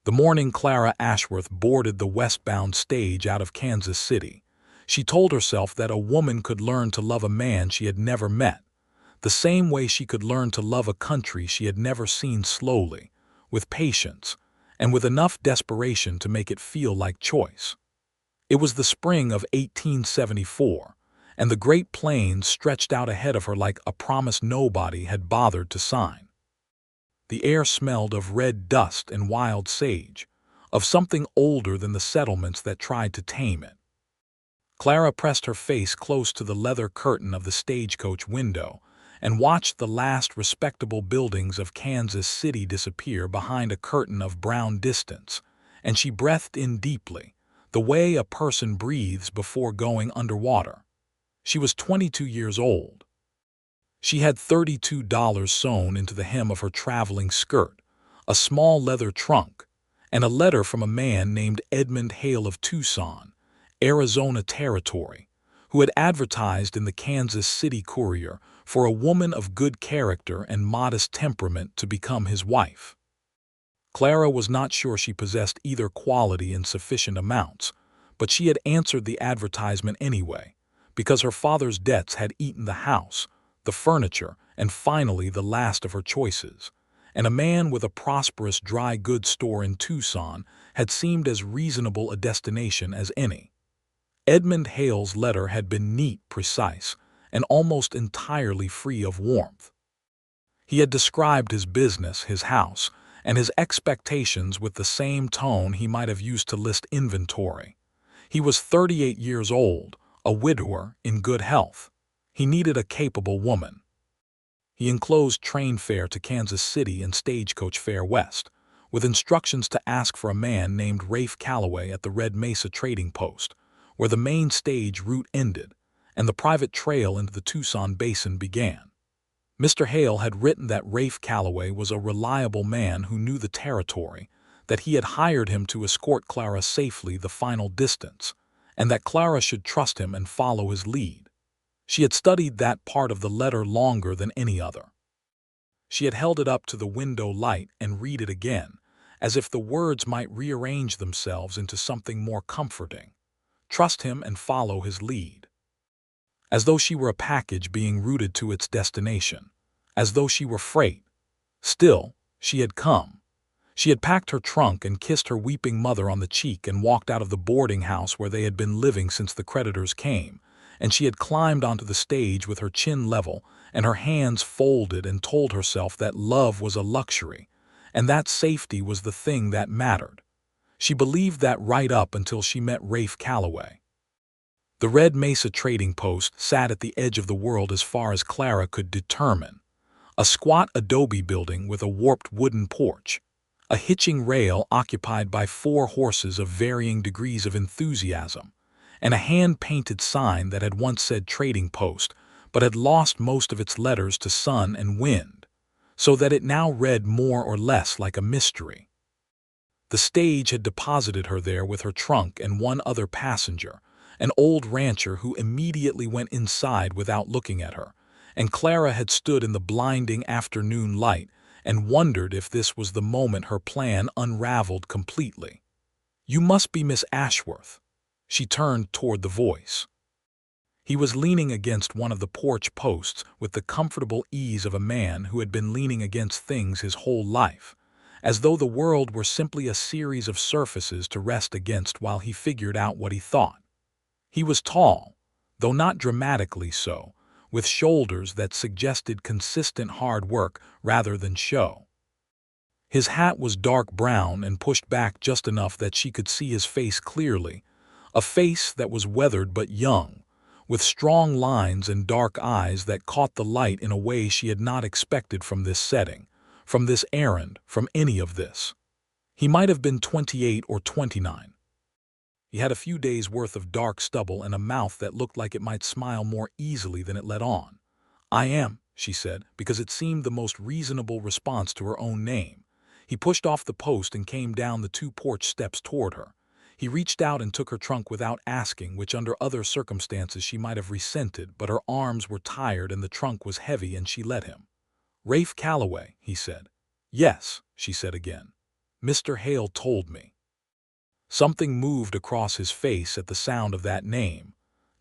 The morning Clara Ashworth boarded the westbound stage out of Kansas City, she told herself that a woman could learn to love a man she had never met, the same way she could learn to love a country she had never seen, slowly, with patience, and with enough desperation to make it feel like choice. It was the spring of 1874, and the Great Plains stretched out ahead of her like a promise nobody had bothered to sign. The air smelled of red dust and wild sage, of something older than the settlements that tried to tame it. Clara pressed her face close to the leather curtain of the stagecoach window and watched the last respectable buildings of Kansas City disappear behind a curtain of brown distance, and she breathed in deeply, the way a person breathes before going underwater. She was 22 years old. She had $32 sewn into the hem of her traveling skirt, a small leather trunk, and a letter from a man named Edmund Hale of Tucson, Arizona Territory, who had advertised in the Kansas City Courier for a woman of good character and modest temperament to become his wife. Clara was not sure she possessed either quality in sufficient amounts, but she had answered the advertisement anyway, because her father's debts had eaten the house, the furniture, and finally the last of her choices, and a man with a prosperous dry goods store in Tucson had seemed as reasonable a destination as any. Edmund Hale's letter had been neat, precise, and almost entirely free of warmth. He had described his business, his house, and his expectations with the same tone he might have used to list inventory. He was 38 years old, a widower, in good health. He needed a capable woman. He enclosed train fare to Kansas City and stagecoach fare west, with instructions to ask for a man named Rafe Calloway at the Red Mesa trading post, where the main stage route ended and the private trail into the Tucson basin began. Mr. Hale had written that Rafe Calloway was a reliable man who knew the territory, that he had hired him to escort Clara safely the final distance, and that Clara should trust him and follow his lead. She had studied that part of the letter longer than any other. She had held it up to the window light and read it again, as if the words might rearrange themselves into something more comforting. Trust him and follow his lead. As though she were a package being routed to its destination, as though she were freight. Still, she had come. She had packed her trunk and kissed her weeping mother on the cheek and walked out of the boarding house where they had been living since the creditors came, and she had climbed onto the stage with her chin level and her hands folded and told herself that love was a luxury, and that safety was the thing that mattered. She believed that right up until she met Rafe Calloway. The Red Mesa trading post sat at the edge of the world as far as Clara could determine. A squat adobe building with a warped wooden porch, a hitching rail occupied by 4 horses of varying degrees of enthusiasm, and a hand-painted sign that had once said trading post but had lost most of its letters to sun and wind, so that it now read more or less like a mystery. The stage had deposited her there with her trunk and one other passenger, an old rancher who immediately went inside without looking at her, and Clara had stood in the blinding afternoon light and wondered if this was the moment her plan unraveled completely. "You must be Miss Ashworth." She turned toward the voice. He was leaning against one of the porch posts with the comfortable ease of a man who had been leaning against things his whole life, as though the world were simply a series of surfaces to rest against while he figured out what he thought. He was tall, though not dramatically so, with shoulders that suggested consistent hard work rather than show. His hat was dark brown and pushed back just enough that she could see his face clearly, a face that was weathered but young, with strong lines and dark eyes that caught the light in a way she had not expected from this setting, from this errand, from any of this. He might have been 28 or 29. He had a few days' worth of dark stubble and a mouth that looked like it might smile more easily than it let on. "I am," she said, because it seemed the most reasonable response to her own name. He pushed off the post and came down the 2 porch steps toward her. He reached out and took her trunk without asking, which under other circumstances she might have resented, but her arms were tired and the trunk was heavy and she let him. "Rafe Calloway," he said. "Yes," she said again. Mr. Hale told me. Something moved across his face at the sound of that name.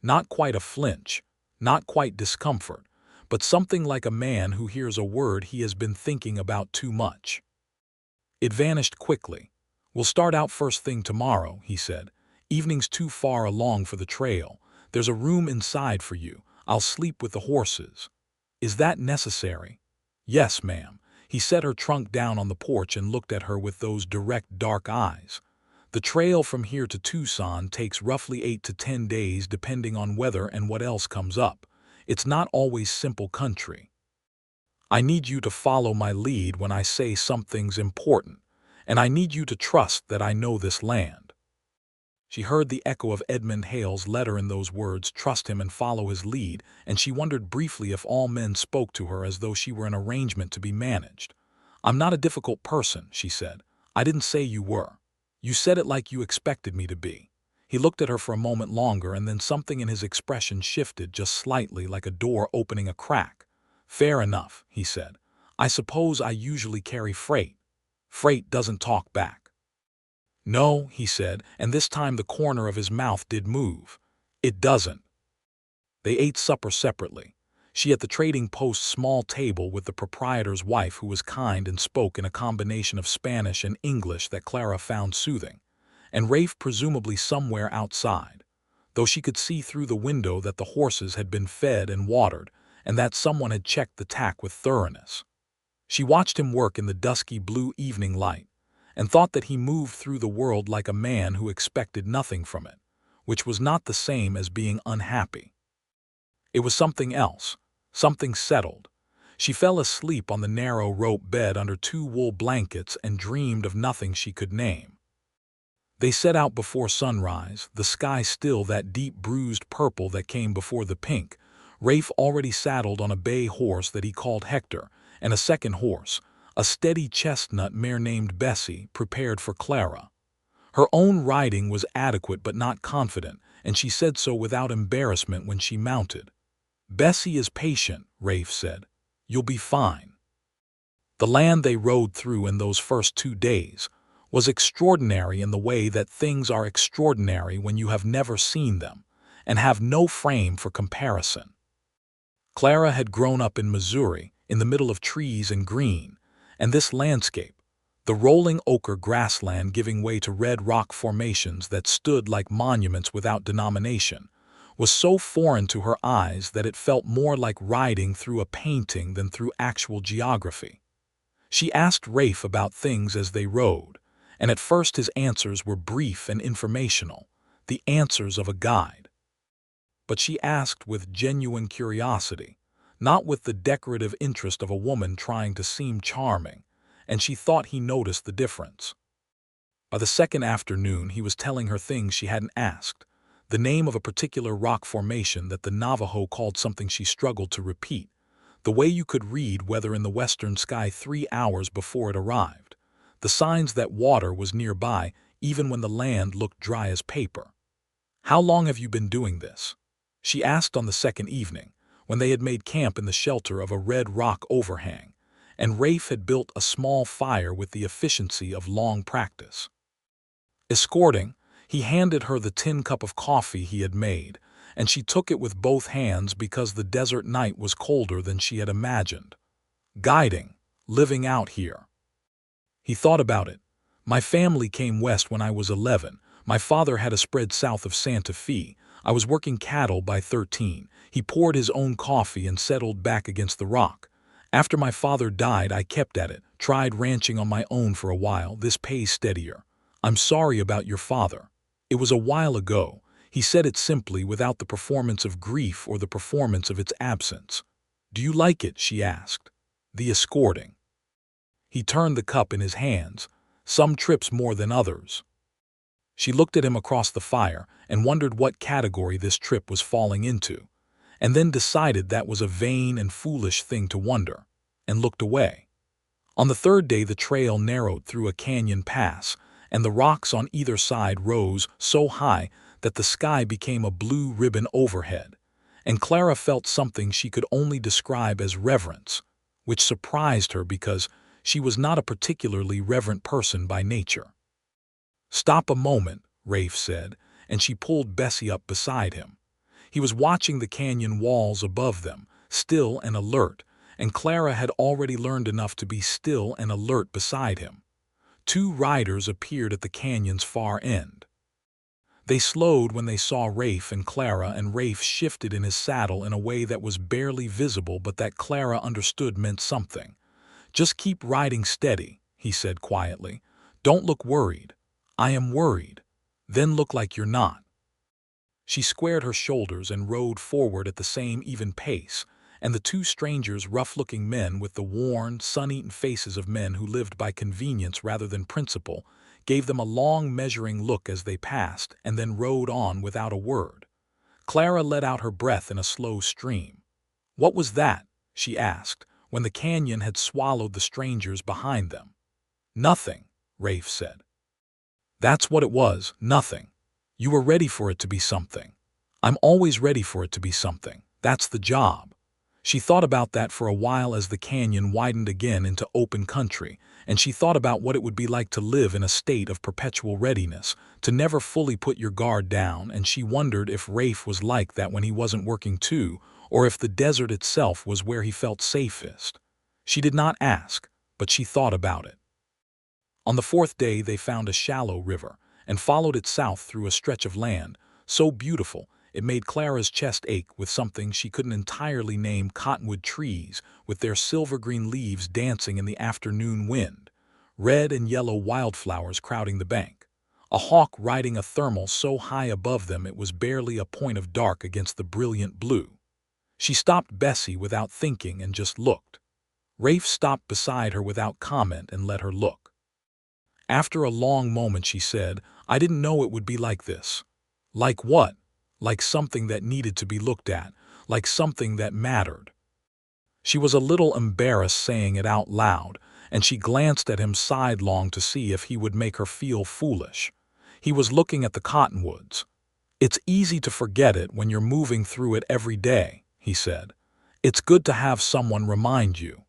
Not quite a flinch, not quite discomfort, but something like a man who hears a word he has been thinking about too much. It vanished quickly. "We'll start out first thing tomorrow," he said. "Evening's too far along for the trail. There's a room inside for you. I'll sleep with the horses." "Is that necessary?" "Yes, ma'am." He set her trunk down on the porch and looked at her with those direct, dark eyes. "The trail from here to Tucson takes roughly 8 to 10 days depending on weather and what else comes up. It's not always simple country. I need you to follow my lead when I say something's important, and I need you to trust that I know this land." She heard the echo of Edmund Hale's letter in those words, trust him and follow his lead, and she wondered briefly if all men spoke to her as though she were an arrangement to be managed. "I'm not a difficult person," she said. "I didn't say you were. You said it like you expected me to be." He looked at her for a moment longer, and then something in his expression shifted just slightly, like a door opening a crack. "Fair enough," he said. "I suppose I usually carry freight. Freight doesn't talk back." "No," he said, and this time the corner of his mouth did move. "It doesn't." They ate supper separately. She at the trading post's small table with the proprietor's wife, who was kind and spoke in a combination of Spanish and English that Clara found soothing, and Rafe presumably somewhere outside, though she could see through the window that the horses had been fed and watered, and that someone had checked the tack with thoroughness. She watched him work in the dusky blue evening light, and thought that he moved through the world like a man who expected nothing from it, which was not the same as being unhappy. It was something else, something settled. She fell asleep on the narrow rope bed under 2 wool blankets and dreamed of nothing she could name. They set out before sunrise, the sky still that deep bruised purple that came before the pink. Rafe already saddled on a bay horse that he called Hector, and a second horse, a steady chestnut mare named Bessie, prepared for Clara. Her own riding was adequate but not confident, and she said so without embarrassment when she mounted. "Bessie is patient," Rafe said. "You'll be fine." The land they rode through in those first 2 days was extraordinary in the way that things are extraordinary when you have never seen them and have no frame for comparison. Clara had grown up in Missouri, in the middle of trees and green, and this landscape, the rolling ochre grassland giving way to red rock formations that stood like monuments without denomination, was so foreign to her eyes that it felt more like riding through a painting than through actual geography. She asked Rafe about things as they rode, and at first his answers were brief and informational, the answers of a guide. But she asked with genuine curiosity, not with the decorative interest of a woman trying to seem charming, and she thought he noticed the difference. By the second afternoon he was telling her things she hadn't asked, the name of a particular rock formation that the Navajo called something she struggled to repeat, the way you could read weather in the western sky 3 hours before it arrived, the signs that water was nearby even when the land looked dry as paper. "How long have you been doing this?" she asked on the second evening, when they had made camp in the shelter of a red rock overhang, and Rafe had built a small fire with the efficiency of long practice. Escorting, he handed her the tin cup of coffee he had made, and she took it with both hands because the desert night was colder than she had imagined. "Guiding, living out here." He thought about it. "My family came west when I was 11. My father had a spread south of Santa Fe. I was working cattle by 13. He poured his own coffee and settled back against the rock. After my father died, I kept at it, tried ranching on my own for a while. This pays steadier. I'm sorry about your father. It was a while ago." He said it simply, without the performance of grief or the performance of its absence. "Do you like it?" she asked. "The escorting." He turned the cup in his hands. "Some trips more than others." She looked at him across the fire and wondered what category this trip was falling into, and then decided that was a vain and foolish thing to wonder, and looked away. On the third day the trail narrowed through a canyon pass, and the rocks on either side rose so high that the sky became a blue ribbon overhead, and Clara felt something she could only describe as reverence, which surprised her because She was not a particularly reverent person by nature. "Stop a moment," Rafe said, and she pulled Bessie up beside him. He was watching the canyon walls above them, still and alert, and Clara had already learned enough to be still and alert beside him. Two riders appeared at the canyon's far end. They slowed when they saw Rafe and Clara, and Rafe shifted in his saddle in a way that was barely visible but that Clara understood meant something. "Just keep riding steady," he said quietly. "Don't look worried." "I am worried." "Then look like you're not." She squared her shoulders and rode forward at the same even pace, and the two strangers, rough-looking men with the worn, sun-eaten faces of men who lived by convenience rather than principle, gave them a long measuring look as they passed, and then rode on without a word. Clara let out her breath in a slow stream. "What was that?" she asked, when the canyon had swallowed the strangers behind them. "Nothing," Rafe said. "That's what it was, nothing. You were ready for it to be something. I'm always ready for it to be something. That's the job." She thought about that for a while as the canyon widened again into open country, and she thought about what it would be like to live in a state of perpetual readiness, to never fully put your guard down, and she wondered if Rafe was like that when he wasn't working too, or if the desert itself was where he felt safest. She did not ask, but she thought about it. On the fourth day they found a shallow river, and followed it south through a stretch of land, so beautiful it made Clara's chest ache, with something she couldn't entirely name, cottonwood trees with their silver-green leaves dancing in the afternoon wind, red and yellow wildflowers crowding the bank, a hawk riding a thermal so high above them it was barely a point of dark against the brilliant blue. She stopped Bessie without thinking and just looked. Rafe stopped beside her without comment and let her look. After a long moment she said, "I didn't know it would be like this." "Like what?" "Like something that needed to be looked at, like something that mattered." She was a little embarrassed saying it out loud, and she glanced at him sidelong to see if he would make her feel foolish. He was looking at the cottonwoods. "It's easy to forget it when you're moving through it every day," he said. "It's good to have someone remind you."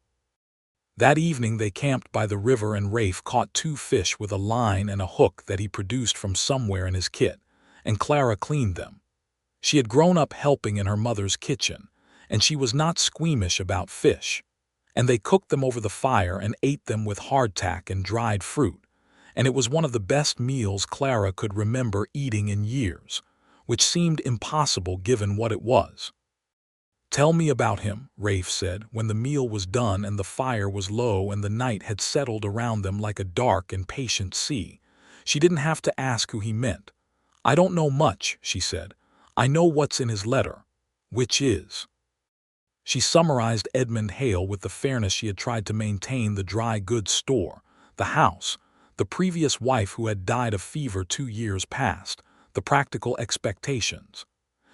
That evening they camped by the river, and Rafe caught 2 fish with a line and a hook that he produced from somewhere in his kit, and Clara cleaned them. She had grown up helping in her mother's kitchen, and she was not squeamish about fish. And they cooked them over the fire and ate them with hardtack and dried fruit, and it was one of the best meals Clara could remember eating in years, which seemed impossible given what it was. "Tell me about him," Rafe said, when the meal was done and the fire was low and the night had settled around them like a dark and patient sea. She didn't have to ask who he meant. "I don't know much," she said. "I know what's in his letter." "Which is?" She summarized Edmund Hale with the fairness she had tried to maintain: the dry goods store, the house, the previous wife who had died of fever 2 years past, the practical expectations.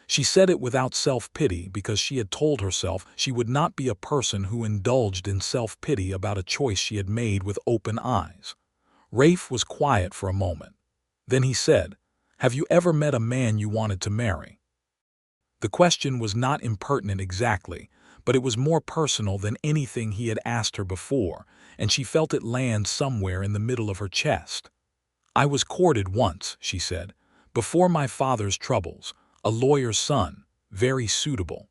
She said it without self-pity because she had told herself she would not be a person who indulged in self-pity about a choice she had made with open eyes. Rafe was quiet for a moment. Then he said, "Have you ever met a man you wanted to marry?" The question was not impertinent exactly, but it was more personal than anything he had asked her before, and she felt it land somewhere in the middle of her chest. "I was courted once," she said, "before my father's troubles, a lawyer's son, very suitable."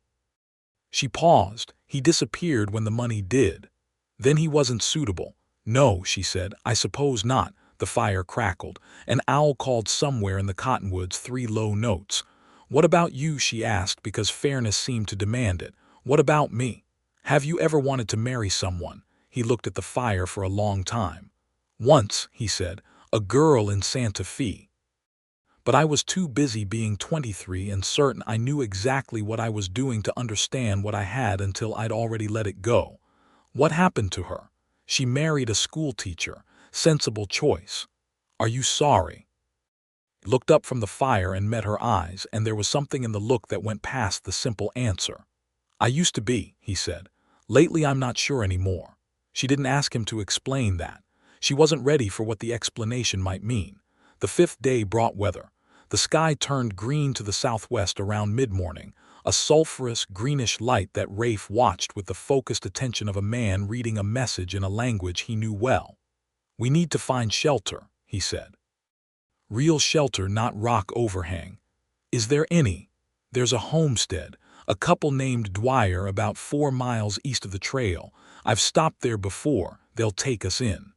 She paused. "He disappeared when the money did." "Then he wasn't suitable." "No," she said, "I suppose not." The fire crackled. An owl called somewhere in the cottonwoods 3 low notes. "What about you?" she asked, because fairness seemed to demand it. "What about me? Have you ever wanted to marry someone?" He looked at the fire for a long time. "Once," he said, "a girl in Santa Fe. But I was too busy being 23 and certain I knew exactly what I was doing to understand what I had until I'd already let it go." "What happened to her?" "She married a schoolteacher. Sensible choice." "Are you sorry?" He looked up from the fire and met her eyes, and there was something in the look that went past the simple answer. "I used to be," he said. "Lately I'm not sure anymore." She didn't ask him to explain that. She wasn't ready for what the explanation might mean. The 5th day brought weather. The sky turned green to the southwest around mid-morning, a sulphurous, greenish light that Rafe watched with the focused attention of a man reading a message in a language he knew well. "We need to find shelter," he said. "Real shelter, not rock overhang. Is there any?" "There's a homestead, a couple named Dwyer about 4 miles east of the trail. I've stopped there before. They'll take us in."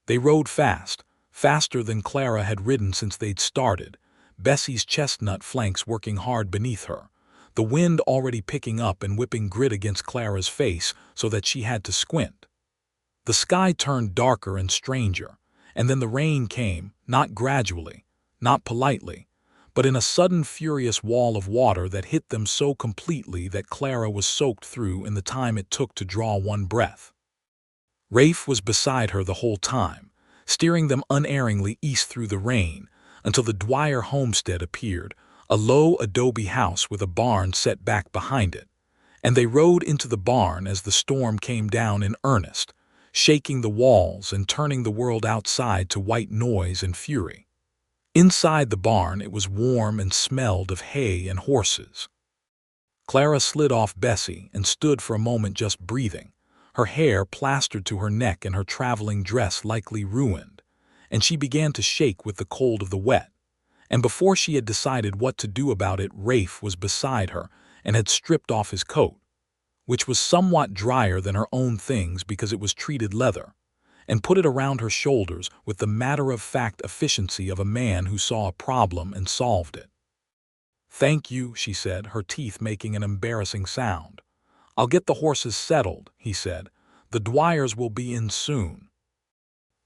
They rode fast, faster than Clara had ridden since they'd started, Bessie's chestnut flanks working hard beneath her, the wind already picking up and whipping grit against Clara's face so that she had to squint. The sky turned darker and stranger, and then the rain came, not gradually, not politely, but in a sudden furious wall of water that hit them so completely that Clara was soaked through in the time it took to draw one breath. Rafe was beside her the whole time, steering them unerringly east through the rain, until the Dwyer homestead appeared, a low adobe house with a barn set back behind it, and they rode into the barn as the storm came down in earnest, shaking the walls and turning the world outside to white noise and fury. Inside the barn it was warm and smelled of hay and horses. Clara slid off Bessie and stood for a moment just breathing, her hair plastered to her neck and her traveling dress likely ruined, and she began to shake with the cold of the wet. And before she had decided what to do about it, Rafe was beside her and had stripped off his coat, which was somewhat drier than her own things because it was treated leather, and put it around her shoulders with the matter-of-fact efficiency of a man who saw a problem and solved it. "Thank you," she said, her teeth making an embarrassing sound. "I'll get the horses settled," he said. "The Dwyers will be in soon."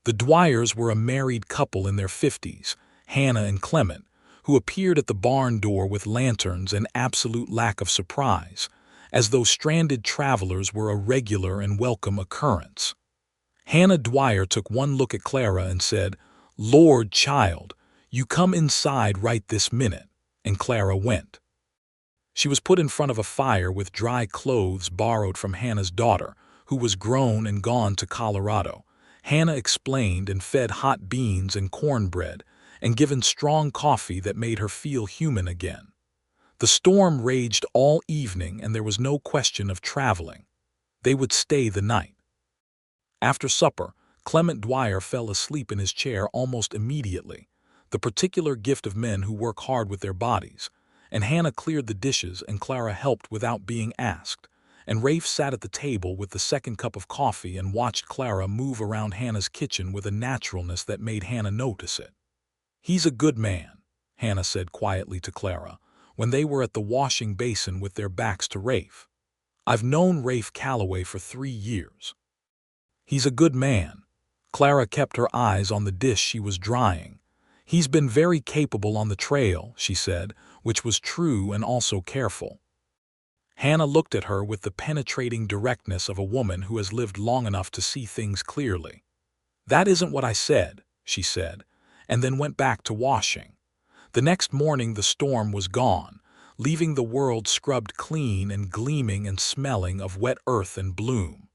The Dwyers were a married couple in their 50s, Hannah and Clement, who appeared at the barn door with lanterns and absolute lack of surprise, as though stranded travelers were a regular and welcome occurrence. Hannah Dwyer took one look at Clara and said, "Lord, child, you come inside right this minute," and Clara went. She was put in front of a fire with dry clothes borrowed from Hannah's daughter, who was grown and gone to Colorado. Hannah explained and fed hot beans and cornbread, and given strong coffee that made her feel human again. The storm raged all evening and there was no question of traveling. They would stay the night. After supper, Clement Dwyer fell asleep in his chair almost immediately, the particular gift of men who work hard with their bodies, and Hannah cleared the dishes and Clara helped without being asked, and Rafe sat at the table with the second cup of coffee and watched Clara move around Hannah's kitchen with a naturalness that made Hannah notice it. "He's a good man," Hannah said quietly to Clara, when they were at the washing basin with their backs to Rafe. "I've known Rafe Calloway for 3 years. He's a good man." Clara kept her eyes on the dish she was drying. "He's been very capable on the trail," she said, which was true and also careful. Hannah looked at her with the penetrating directness of a woman who has lived long enough to see things clearly. "That isn't what I said," she said, and then went back to washing. The next morning the storm was gone, leaving the world scrubbed clean and gleaming and smelling of wet earth and bloom.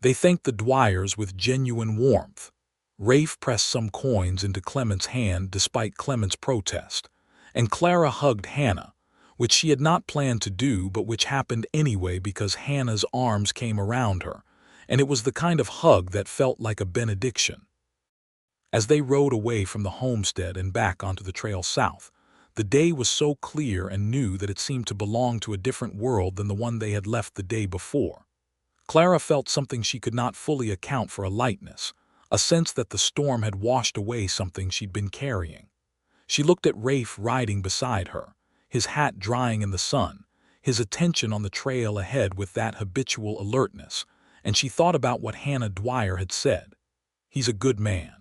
They thanked the Dwyers with genuine warmth. Rafe pressed some coins into Clement's hand despite Clement's protest, and Clara hugged Hannah, which she had not planned to do but which happened anyway because Hannah's arms came around her, and it was the kind of hug that felt like a benediction. As they rode away from the homestead and back onto the trail south, the day was so clear and new that it seemed to belong to a different world than the one they had left the day before. Clara felt something she could not fully account for, a lightness, a sense that the storm had washed away something she'd been carrying. She looked at Rafe riding beside her, his hat drying in the sun, his attention on the trail ahead with that habitual alertness, and she thought about what Hannah Dwyer had said. He's a good man.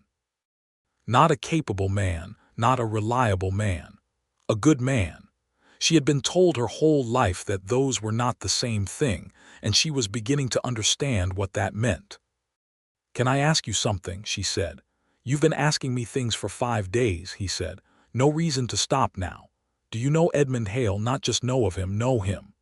Not a capable man, not a reliable man. A good man. She had been told her whole life that those were not the same thing, and she was beginning to understand what that meant. "Can I ask you something?" she said. "You've been asking me things for 5 days," he said. "No reason to stop now. Do you know Edmund Hale? Not just know of him, know him."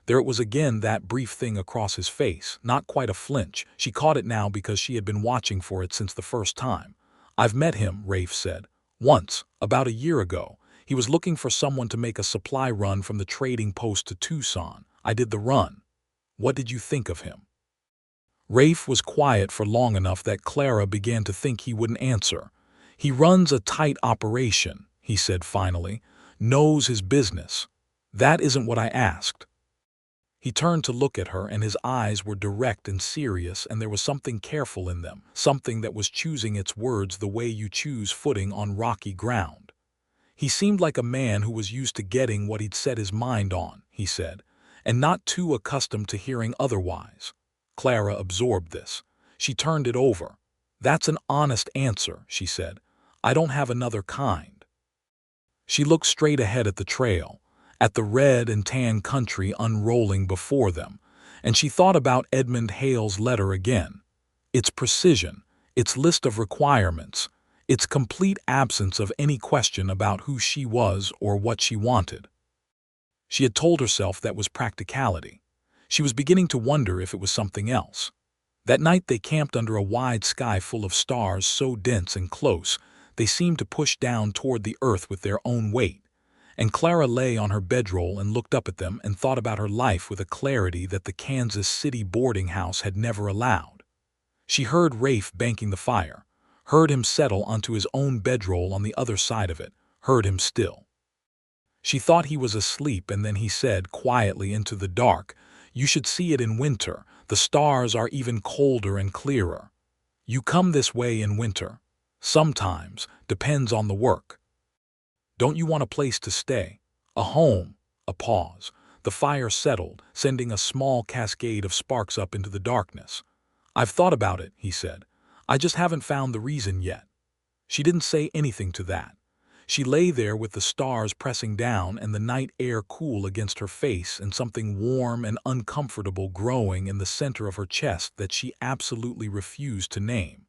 There it was again, that brief thing across his face, not quite a flinch. She caught it now because she had been watching for it since the first time. "I've met him," Rafe said. Once, about a year ago, he was looking for someone to make a supply run from the trading post to Tucson. I did the run. What did you think of him?" Rafe was quiet for long enough that Clara began to think he wouldn't answer. "He runs a tight operation," he said finally. "Knows his business." "That isn't what I asked." He turned to look at her, and his eyes were direct and serious, and there was something careful in them, something that was choosing its words the way you choose footing on rocky ground. "He seemed like a man who was used to getting what he'd set his mind on," he said, "and not too accustomed to hearing otherwise." Clara absorbed this. She turned it over. "That's an honest answer," she said. "I don't have another kind." She looked straight ahead at the trail, at the red and tan country unrolling before them, and she thought about Edmund Hale's letter again. Its precision, its list of requirements, its complete absence of any question about who she was or what she wanted. She had told herself that was practicality. She was beginning to wonder if it was something else. That night they camped under a wide sky full of stars so dense and close they seemed to push down toward the earth with their own weight. And Clara lay on her bedroll and looked up at them and thought about her life with a clarity that the Kansas City boarding house had never allowed. She heard Rafe banking the fire, heard him settle onto his own bedroll on the other side of it, heard him still. She thought he was asleep, and then he said quietly into the dark, "You should see it in winter. The stars are even colder and clearer. You come this way in winter. Sometimes, depends on the work. Don't you want a place to stay? A home?" A pause. The fire settled, sending a small cascade of sparks up into the darkness. "I've thought about it," he said. "I just haven't found the reason yet." She didn't say anything to that. She lay there with the stars pressing down and the night air cool against her face and something warm and uncomfortable growing in the center of her chest that she absolutely refused to name.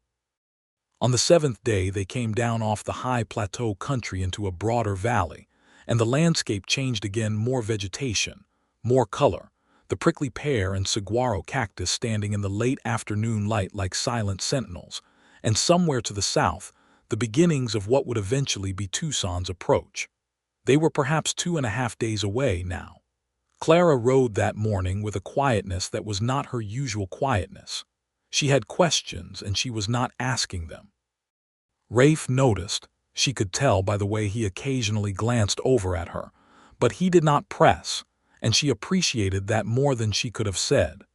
On the seventh day they came down off the high plateau country into a broader valley, and the landscape changed again, more vegetation, more color, the prickly pear and saguaro cactus standing in the late afternoon light like silent sentinels, and somewhere to the south, the beginnings of what would eventually be Tucson's approach. They were perhaps 2.5 days away now. Clara rode that morning with a quietness that was not her usual quietness. She had questions, and she was not asking them. Rafe noticed. She could tell by the way he occasionally glanced over at her, but he did not press, and she appreciated that more than she could have said.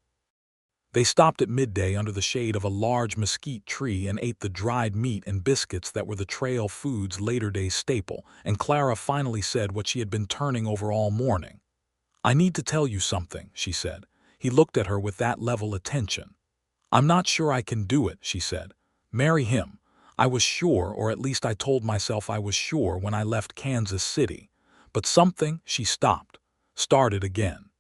They stopped at midday under the shade of a large mesquite tree and ate the dried meat and biscuits that were the trail food's later-day staple, and Clara finally said what she had been turning over all morning. "I need to tell you something," she said. He looked at her with that level attention. "I'm not sure I can do it," she said. "Marry him. I was sure, or at least I told myself I was sure when I left Kansas City. But something," she stopped, started again.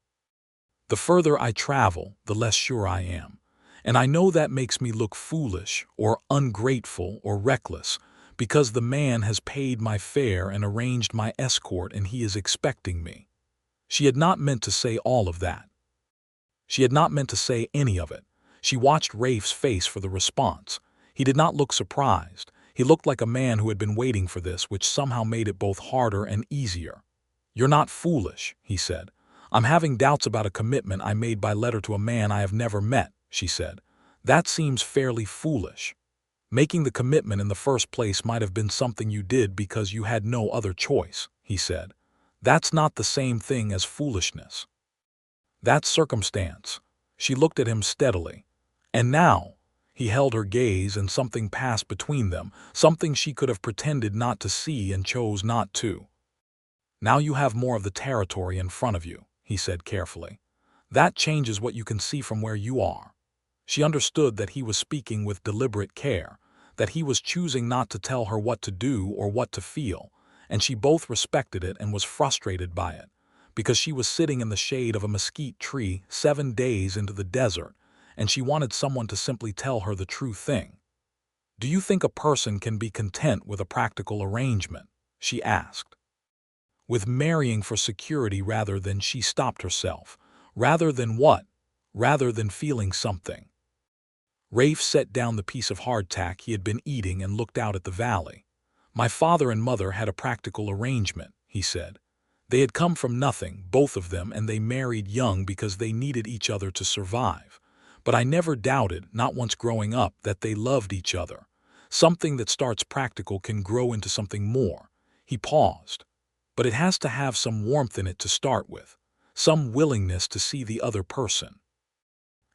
"The further I travel, the less sure I am. And I know that makes me look foolish or ungrateful or reckless, because the man has paid my fare and arranged my escort, and he is expecting me." She had not meant to say all of that. She had not meant to say any of it. She watched Rafe's face for the response. He did not look surprised. He looked like a man who had been waiting for this, which somehow made it both harder and easier. "You're not foolish," he said. "I'm having doubts about a commitment I made by letter to a man I have never met," she said. "That seems fairly foolish. Making the commitment in the first place might have been something you did because you had no other choice," he said. "That's not the same thing as foolishness. That's circumstance." She looked at him steadily. "And now," he held her gaze, and something passed between them, something she could have pretended not to see and chose not to. "Now you have more of the territory in front of you," he said carefully. "That changes what you can see from where you are." She understood that he was speaking with deliberate care, that he was choosing not to tell her what to do or what to feel, and she both respected it and was frustrated by it, because she was sitting in the shade of a mesquite tree 7 days into the desert, and she wanted someone to simply tell her the true thing. "Do you think a person can be content with a practical arrangement?" she asked. "With marrying for security rather than," she stopped herself. "Rather than what?" "Rather than feeling something." Rafe set down the piece of hardtack he had been eating and looked out at the valley. My father and mother had a practical arrangement, he said. They had come from nothing, both of them, and they married young because they needed each other to survive. But I never doubted, not once growing up, that they loved each other. Something that starts practical can grow into something more. He paused. But it has to have some warmth in it to start with, some willingness to see the other person.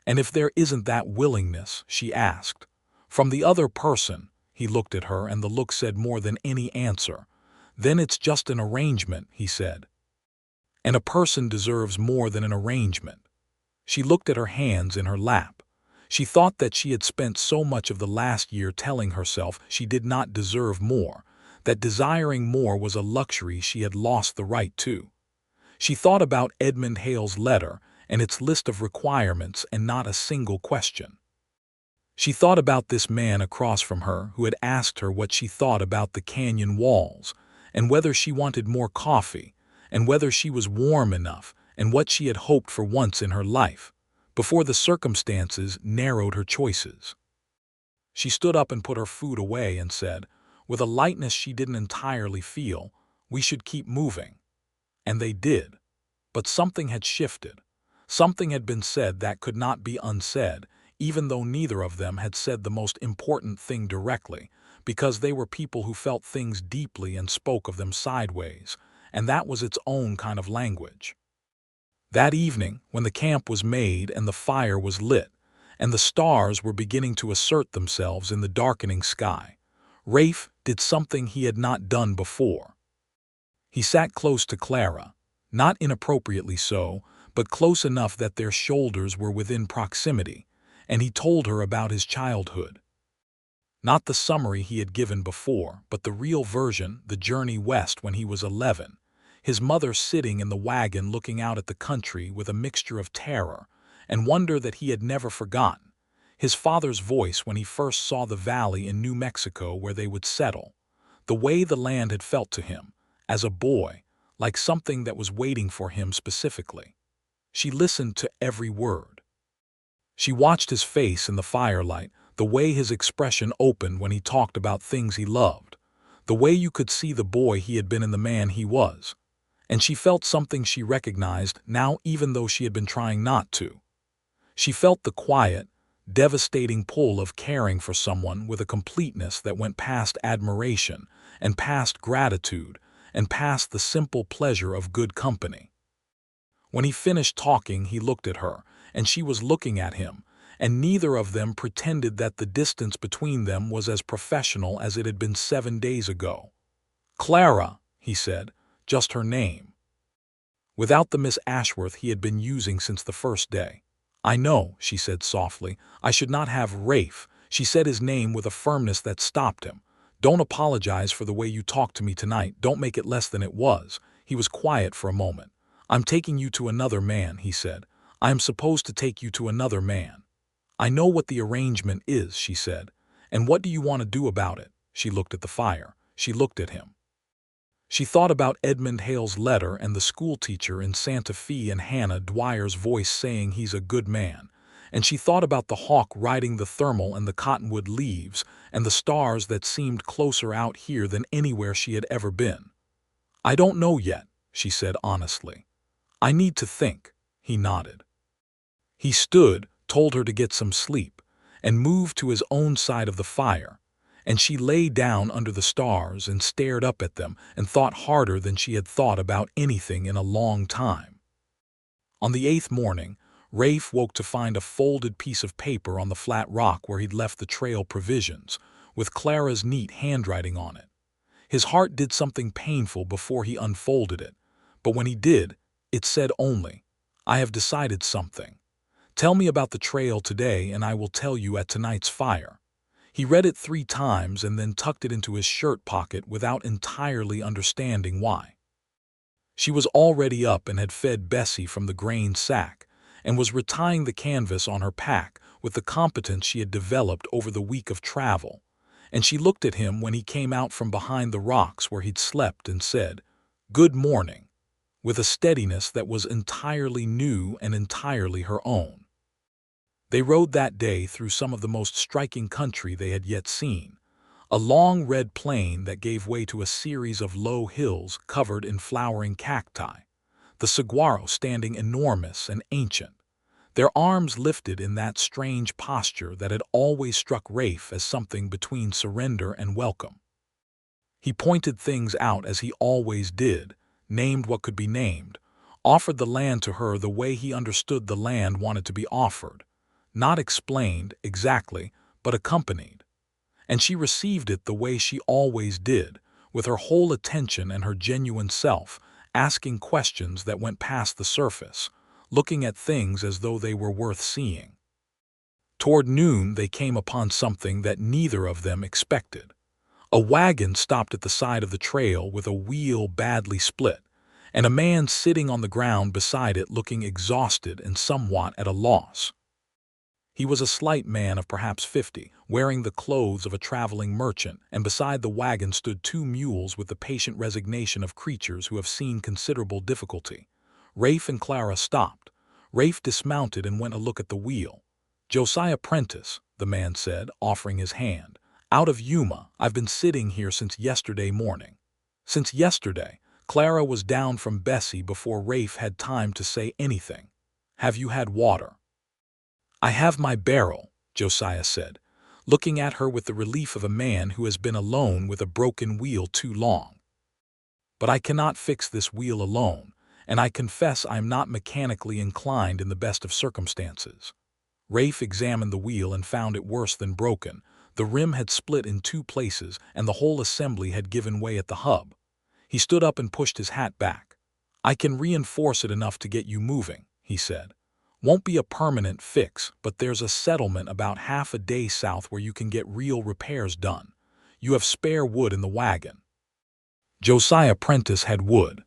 And if there isn't that willingness, she asked, from the other person, he looked at her and the look said more than any answer. Then it's just an arrangement, he said. And a person deserves more than an arrangement. She looked at her hands in her lap. She thought that she had spent so much of the last year telling herself she did not deserve more, that desiring more was a luxury she had lost the right to. She thought about Edmund Hale's letter and its list of requirements and not a single question. She thought about this man across from her who had asked her what she thought about the canyon walls, and whether she wanted more coffee, and whether she was warm enough, and what she had hoped for once in her life, before the circumstances narrowed her choices. She stood up and put her food away and said, with a lightness she didn't entirely feel, "We should keep moving." And they did. But something had shifted. Something had been said that could not be unsaid, even though neither of them had said the most important thing directly, because they were people who felt things deeply and spoke of them sideways, and that was its own kind of language. That evening, when the camp was made and the fire was lit, and the stars were beginning to assert themselves in the darkening sky, Rafe did something he had not done before. He sat close to Clara, not inappropriately so, but close enough that their shoulders were within proximity, and he told her about his childhood. Not the summary he had given before, but the real version, the journey west when he was 11, his mother sitting in the wagon looking out at the country with a mixture of terror and wonder that he had never forgotten, his father's voice when he first saw the valley in New Mexico where they would settle, the way the land had felt to him, as a boy, like something that was waiting for him specifically. She listened to every word. She watched his face in the firelight, the way his expression opened when he talked about things he loved, the way you could see the boy he had been in the man he was. And she felt something she recognized now even though she had been trying not to. She felt the quiet, devastating pull of caring for someone with a completeness that went past admiration and past gratitude and past the simple pleasure of good company. When he finished talking, he looked at her, and she was looking at him, and neither of them pretended that the distance between them was as professional as it had been 7 days ago. "Clara," he said, just her name. Without the Miss Ashworth he had been using since the first day. "I know," she said softly. "I should not have Rafe." She said his name with a firmness that stopped him. "Don't apologize for the way you talked to me tonight. Don't make it less than it was." He was quiet for a moment. "I'm taking you to another man," he said. "I am supposed to take you to another man." "I know what the arrangement is," she said. "And what do you want to do about it?" She looked at the fire. She looked at him. She thought about Edmund Hale's letter and the schoolteacher in Santa Fe and Hannah Dwyer's voice saying he's a good man. And she thought about the hawk riding the thermal and the cottonwood leaves and the stars that seemed closer out here than anywhere she had ever been. "I don't know yet," she said honestly. "I need to think." He nodded. He stood, told her to get some sleep, and moved to his own side of the fire, and she lay down under the stars and stared up at them and thought harder than she had thought about anything in a long time. On the 8th morning, Rafe woke to find a folded piece of paper on the flat rock where he'd left the trail provisions, with Clara's neat handwriting on it. His heart did something painful before he unfolded it, but when he did, it said only, "I have decided something. Tell me about the trail today and I will tell you at tonight's fire." He read it 3 times and then tucked it into his shirt pocket without entirely understanding why. She was already up and had fed Bessie from the grain sack and was retying the canvas on her pack with the competence she had developed over the week of travel, and she looked at him when he came out from behind the rocks where he'd slept and said, "Good morning," with a steadiness that was entirely new and entirely her own. They rode that day through some of the most striking country they had yet seen, a long red plain that gave way to a series of low hills covered in flowering cacti, the saguaro standing enormous and ancient, their arms lifted in that strange posture that had always struck Rafe as something between surrender and welcome. He pointed things out as he always did, named what could be named, offered the land to her the way he understood the land wanted to be offered, not explained exactly, but accompanied. And she received it the way she always did, with her whole attention and her genuine self, asking questions that went past the surface, looking at things as though they were worth seeing. Toward noon they came upon something that neither of them expected. A wagon stopped at the side of the trail with a wheel badly split, and a man sitting on the ground beside it looking exhausted and somewhat at a loss. He was a slight man of perhaps 50, wearing the clothes of a traveling merchant, and beside the wagon stood 2 mules with the patient resignation of creatures who have seen considerable difficulty. Rafe and Clara stopped. Rafe dismounted and went a look at the wheel. "Josiah Prentice," the man said, offering his hand. "Out of Yuma. I've been sitting here since yesterday morning." Since yesterday. Clara was down from Bessie before Rafe had time to say anything. "Have you had water?" "I have my barrel," Josiah said, looking at her with the relief of a man who has been alone with a broken wheel too long. "But I cannot fix this wheel alone, and I confess I am not mechanically inclined in the best of circumstances." Rafe examined the wheel and found it worse than broken. The rim had split in 2 places, and the whole assembly had given way at the hub. He stood up and pushed his hat back. "I can reinforce it enough to get you moving," he said. "Won't be a permanent fix, but there's a settlement about half a day south where you can get real repairs done. You have spare wood in the wagon." Josiah Prentice had wood.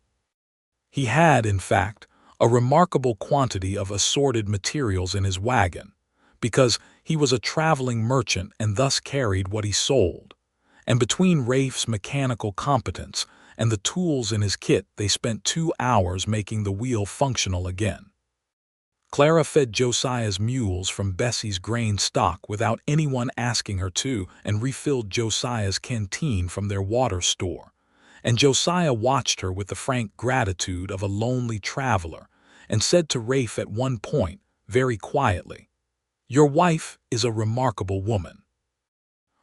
He had, in fact, a remarkable quantity of assorted materials in his wagon, because he was a traveling merchant and thus carried what he sold. And between Rafe's mechanical competence and the tools in his kit, they spent 2 hours making the wheel functional again. Clara fed Josiah's mules from Bessie's grain stock without anyone asking her to, and refilled Josiah's canteen from their water store. And Josiah watched her with the frank gratitude of a lonely traveler, and said to Rafe at one point, very quietly, "Your wife is a remarkable woman."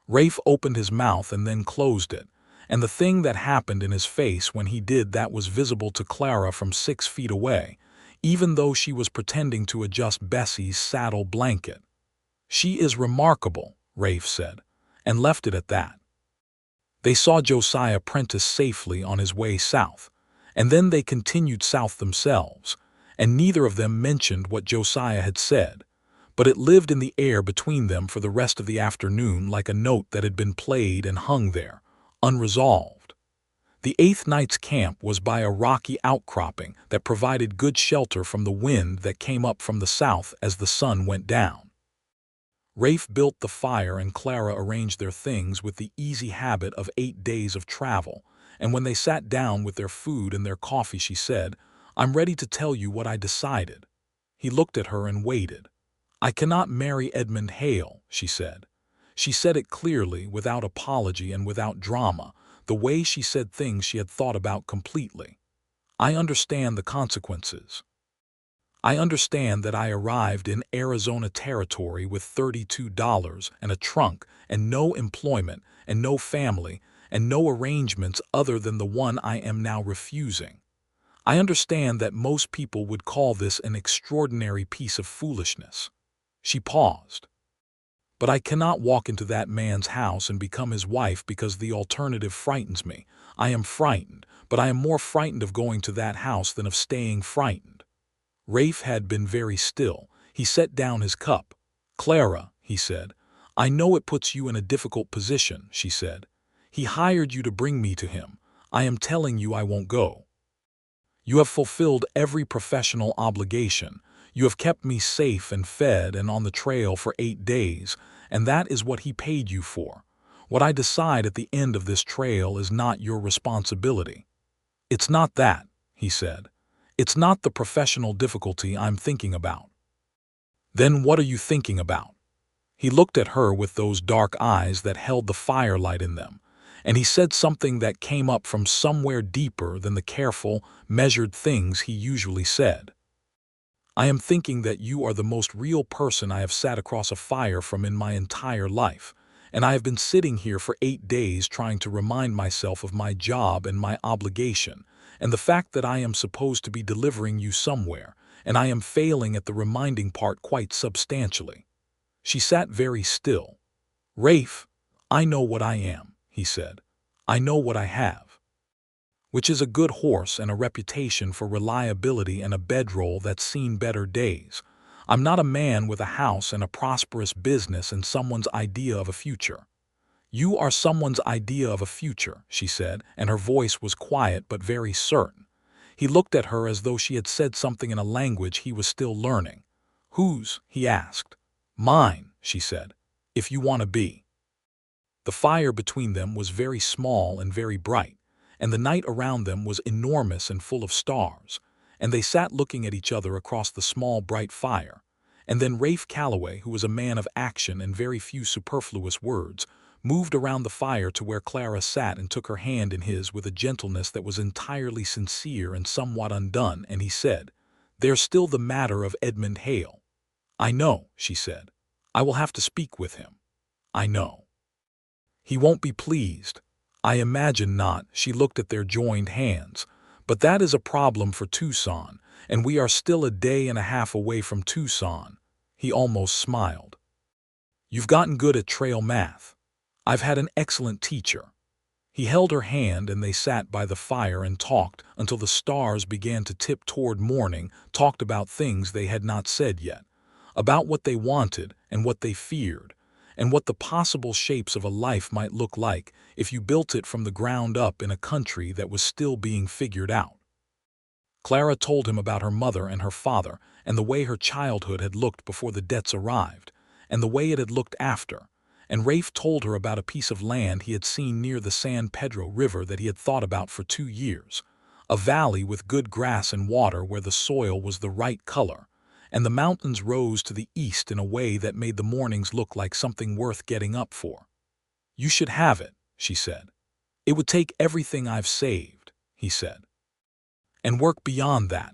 Rafe opened his mouth and then closed it, and the thing that happened in his face when he did that was visible to Clara from 6 feet away, even though she was pretending to adjust Bessie's saddle blanket. "She is remarkable," Rafe said, and left it at that. They saw Josiah Prentice safely on his way south, and then they continued south themselves, and neither of them mentioned what Josiah had said, but it lived in the air between them for the rest of the afternoon like a note that had been played and hung there, unresolved. The 8th night's camp was by a rocky outcropping that provided good shelter from the wind that came up from the south as the sun went down. Rafe built the fire and Clara arranged their things with the easy habit of 8 days of travel, and when they sat down with their food and their coffee she said, "I'm ready to tell you what I decided." He looked at her and waited. "I cannot marry Edmund Hale," she said. She said it clearly, without apology and without drama, the way she said things she had thought about completely. "I understand the consequences. I understand that I arrived in Arizona territory with $32 and a trunk and no employment and no family and no arrangements other than the one I am now refusing. I understand that most people would call this an extraordinary piece of foolishness." She paused. "But I cannot walk into that man's house and become his wife because the alternative frightens me. I am frightened, but I am more frightened of going to that house than of staying frightened." Rafe had been very still. He set down his cup. "Clara," he said, "I know it puts you in a difficult position," she said. "He hired you to bring me to him. I am telling you I won't go. You have fulfilled every professional obligation. You have kept me safe and fed and on the trail for 8 days, and that is what he paid you for. What I decide at the end of this trail is not your responsibility." "It's not that," he said. "It's not the professional difficulty I'm thinking about." "Then what are you thinking about?" He looked at her with those dark eyes that held the firelight in them, and he said something that came up from somewhere deeper than the careful, measured things he usually said. I am thinking that you are the most real person I have sat across a fire from in my entire life, and I have been sitting here for 8 days trying to remind myself of my job and my obligation, and the fact that I am supposed to be delivering you somewhere, and I am failing at the reminding part quite substantially. She sat very still. Rafe, I know what I am, he said. I know what I have. Which is a good horse and a reputation for reliability and a bedroll that's seen better days. I'm not a man with a house and a prosperous business and someone's idea of a future. You are someone's idea of a future, she said, and her voice was quiet but very certain. He looked at her as though she had said something in a language he was still learning. Whose? He asked. Mine, she said, if you want to be. The fire between them was very small and very bright, and the night around them was enormous and full of stars, and they sat looking at each other across the small bright fire. And then Rafe Calloway, who was a man of action and very few superfluous words, moved around the fire to where Clara sat and took her hand in his with a gentleness that was entirely sincere and somewhat undone, and he said, There's still the matter of Edmund Hale. I know, she said. I will have to speak with him. I know. He won't be pleased. I imagine not. She looked at their joined hands. But that is a problem for Tucson, and we are still a day and a half away from Tucson. He almost smiled. You've gotten good at trail math. I've had an excellent teacher. He held her hand and they sat by the fire and talked until the stars began to tip toward morning, talked about things they had not said yet, about what they wanted and what they feared, and what the possible shapes of a life might look like if you built it from the ground up in a country that was still being figured out. Clara told him about her mother and her father and the way her childhood had looked before the debts arrived, and the way it had looked after, and Rafe told her about a piece of land he had seen near the San Pedro River that he had thought about for 2 years, a valley with good grass and water where the soil was the right color, and the mountains rose to the east in a way that made the mornings look like something worth getting up for. You should have it, she said. It would take everything I've saved, he said. And work beyond that.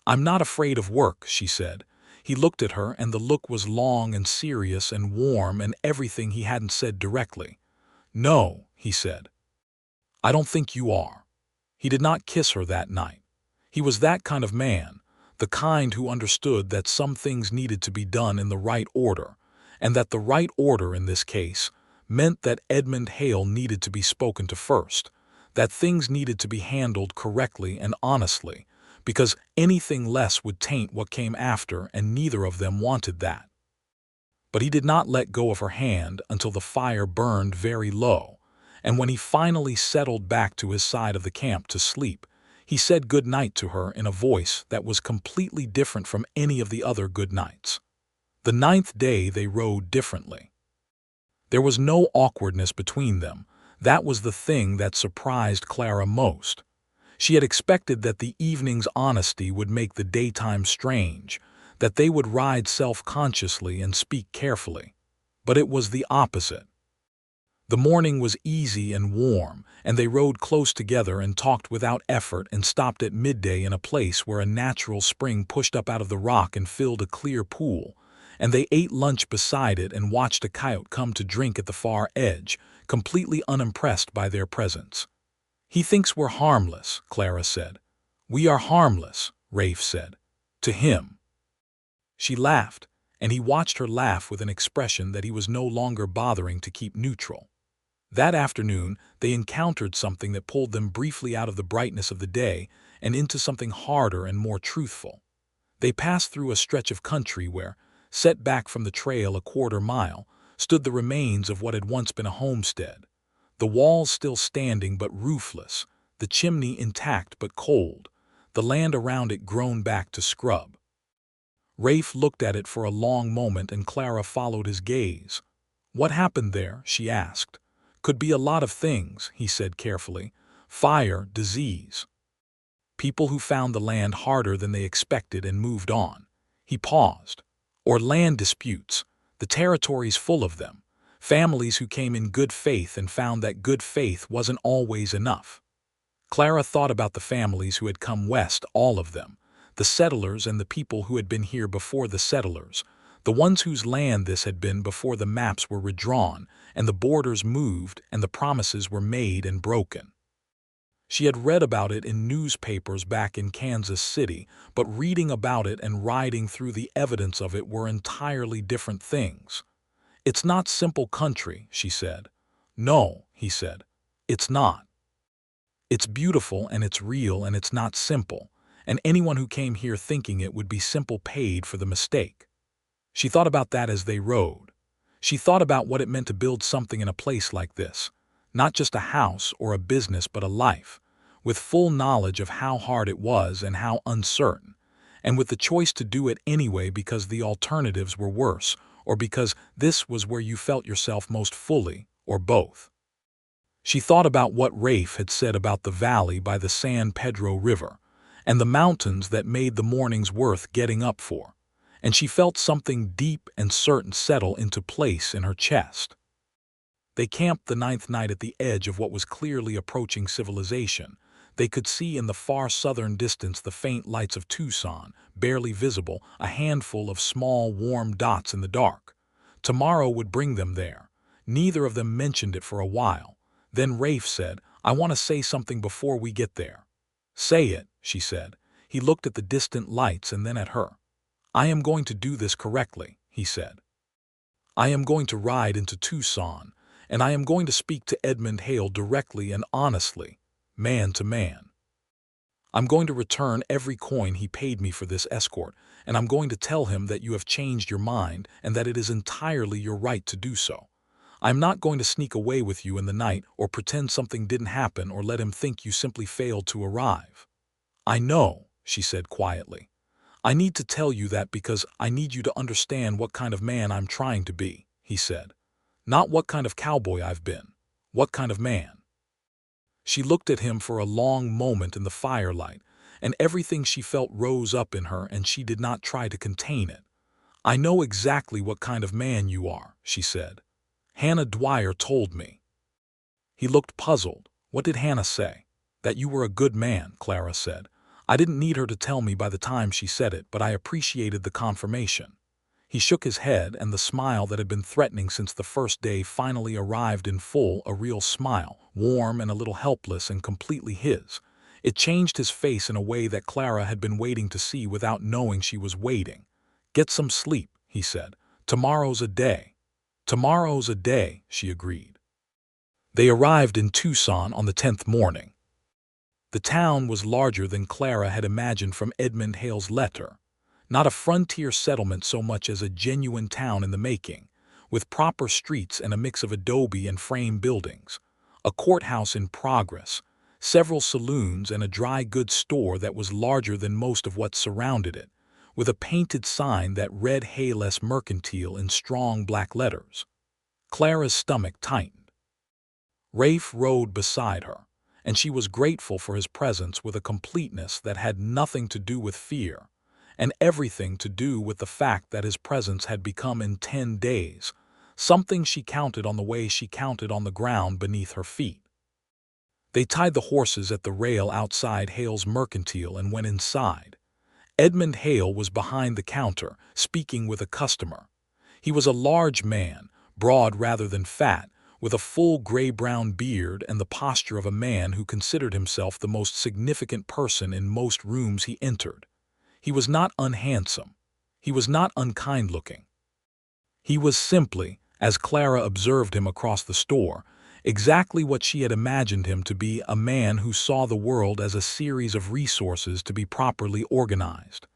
I'm not afraid of work, she said. He looked at her and the look was long and serious and warm and everything he hadn't said directly. No, he said. I don't think you are. He did not kiss her that night. He was that kind of man, the kind who understood that some things needed to be done in the right order, and that the right order in this case meant that Edmund Hale needed to be spoken to first, that things needed to be handled correctly and honestly, because anything less would taint what came after, and neither of them wanted that. But he did not let go of her hand until the fire burned very low, and when he finally settled back to his side of the camp to sleep, he said good night to her in a voice that was completely different from any of the other good nights. The 9th day they rode differently. There was no awkwardness between them. That was the thing that surprised Clara most. She had expected that the evening's honesty would make the daytime strange, that they would ride self-consciously and speak carefully. But it was the opposite. The morning was easy and warm, and they rode close together and talked without effort and stopped at midday in a place where a natural spring pushed up out of the rock and filled a clear pool, and they ate lunch beside it and watched a coyote come to drink at the far edge, completely unimpressed by their presence. He thinks we're harmless, Clara said. We are harmless, Rafe said. To him. She laughed, and he watched her laugh with an expression that he was no longer bothering to keep neutral. That afternoon, they encountered something that pulled them briefly out of the brightness of the day and into something harder and more truthful. They passed through a stretch of country where, set back from the trail a 1/4 mile, stood the remains of what had once been a homestead. The walls still standing but roofless, the chimney intact but cold, the land around it grown back to scrub. Rafe looked at it for a long moment and Clara followed his gaze. What happened there? She asked. Could be a lot of things, he said carefully. Fire, disease. People who found the land harder than they expected and moved on. He paused. Or land disputes. The territory's full of them. Families who came in good faith and found that good faith wasn't always enough. Clara thought about the families who had come west, all of them, the settlers and the people who had been here before the settlers, the ones whose land this had been before the maps were redrawn and the borders moved and the promises were made and broken. She had read about it in newspapers back in Kansas City, but reading about it and riding through the evidence of it were entirely different things. "It's not simple country," she said. "No," he said. "It's not. It's beautiful and it's real and it's not simple, and anyone who came here thinking it would be simple paid for the mistake." She thought about that as they rode. She thought about what it meant to build something in a place like this, not just a house or a business but a life, with full knowledge of how hard it was and how uncertain, and with the choice to do it anyway because the alternatives were worse, or because this was where you felt yourself most fully, or both. She thought about what Rafe had said about the valley by the San Pedro River, and the mountains that made the mornings worth getting up for, and she felt something deep and certain settle into place in her chest. They camped the 9th night at the edge of what was clearly approaching civilization. They could see in the far southern distance the faint lights of Tucson, barely visible, a handful of small, warm dots in the dark. Tomorrow would bring them there. Neither of them mentioned it for a while. Then Rafe said, "I want to say something before we get there." "Say it," she said. He looked at the distant lights and then at her. "I am going to do this correctly," he said. "I am going to ride into Tucson, and I am going to speak to Edmund Hale directly and honestly, man to man. I'm going to return every coin he paid me for this escort, and I'm going to tell him that you have changed your mind and that it is entirely your right to do so. I'm not going to sneak away with you in the night or pretend something didn't happen or let him think you simply failed to arrive." "I know," she said quietly. "I need to tell you that because I need you to understand what kind of man I'm trying to be," he said. "Not what kind of cowboy I've been. What kind of man." She looked at him for a long moment in the firelight, and everything she felt rose up in her and she did not try to contain it. "I know exactly what kind of man you are," she said. "Hannah Dwyer told me." He looked puzzled. "What did Hannah say?" "That you were a good man," Clara said. "I didn't need her to tell me by the time she said it, but I appreciated the confirmation." He shook his head, and the smile that had been threatening since the first day finally arrived in full, a real smile, warm and a little helpless and completely his. It changed his face in a way that Clara had been waiting to see without knowing she was waiting. "Get some sleep," he said. "Tomorrow's a day." "Tomorrow's a day," she agreed. They arrived in Tucson on the 10th morning. The town was larger than Clara had imagined from Edmund Hale's letter. Not a frontier settlement so much as a genuine town in the making, with proper streets and a mix of adobe and frame buildings, a courthouse in progress, several saloons and a dry goods store that was larger than most of what surrounded it, with a painted sign that read Hale's Mercantile in strong black letters. Clara's stomach tightened. Rafe rode beside her, and she was grateful for his presence with a completeness that had nothing to do with fear, and everything to do with the fact that his presence had become in 10 days, something she counted on the way she counted on the ground beneath her feet. They tied the horses at the rail outside Hale's Mercantile and went inside. Edmund Hale was behind the counter, speaking with a customer. He was a large man, broad rather than fat, with a full gray-brown beard and the posture of a man who considered himself the most significant person in most rooms he entered. He was not unhandsome. He was not unkind-looking. He was simply, as Clara observed him across the store, exactly what she had imagined him to be, a man who saw the world as a series of resources to be properly organized.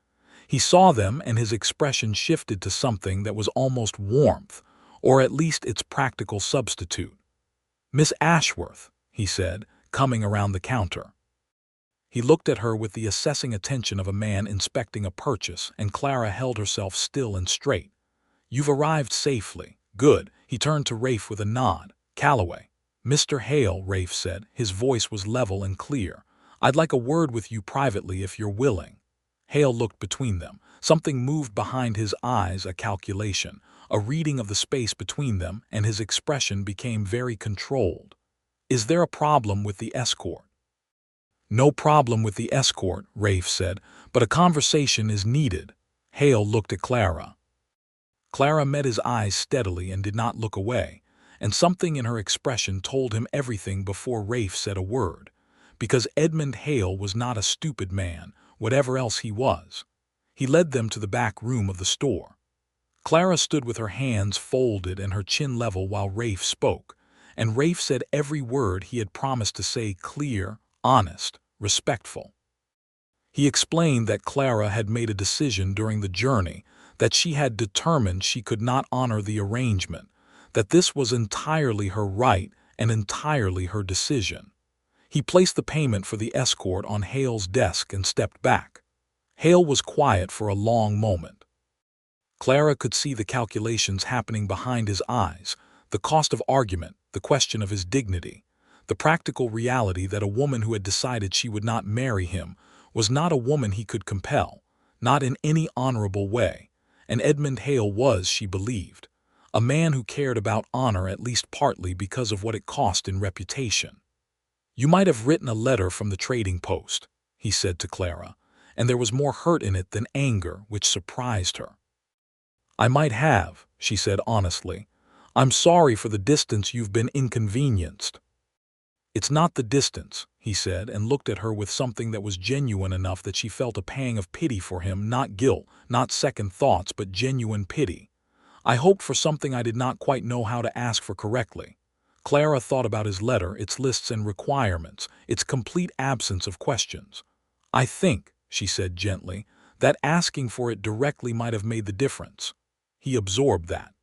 He saw them and his expression shifted to something that was almost warmth, or at least its practical substitute. "Miss Ashworth," he said, coming around the counter. He looked at her with the assessing attention of a man inspecting a purchase, and Clara held herself still and straight. "You've arrived safely. Good." He turned to Rafe with a nod. "Calloway." "Mr. Hale," Rafe said. His voice was level and clear. "I'd like a word with you privately if you're willing." Hale looked between them. Something moved behind his eyes, a calculation. a reading of the space between them, and his expression became very controlled. "Is there a problem with the Escort?" "No problem with the Escort," Rafe said, "but a conversation is needed." Hale looked at Clara. Clara met his eyes steadily and did not look away, and something in her expression told him everything before Rafe said a word, because Edmund Hale was not a stupid man, whatever else he was. He led them to the back room of the store. Clara stood with her hands folded and her chin level while Rafe spoke, and Rafe said every word he had promised to say, clear, honest, respectful. He explained that Clara had made a decision during the journey, that she had determined she could not honor the arrangement, that this was entirely her right and entirely her decision. He placed the payment for the Escort on Hale's desk and stepped back. Hale was quiet for a long moment. Clara could see the calculations happening behind his eyes, the cost of argument, the question of his dignity, the practical reality that a woman who had decided she would not marry him was not a woman he could compel, not in any honorable way, and Edmund Hale was, she believed, a man who cared about honor at least partly because of what it cost in reputation. "You might have written a letter from the trading post," he said to Clara, and there was more hurt in it than anger, which surprised her. "I might have," she said honestly. "I'm sorry for the distance you've been inconvenienced." "It's not the distance," he said, and looked at her with something that was genuine enough that she felt a pang of pity for him, not guilt, not second thoughts, but genuine pity. "I hoped for something I did not quite know how to ask for correctly." Clara thought about his letter, its lists and requirements, its complete absence of questions. "I think," she said gently, "that asking for it directly might have made the difference." He absorbed that.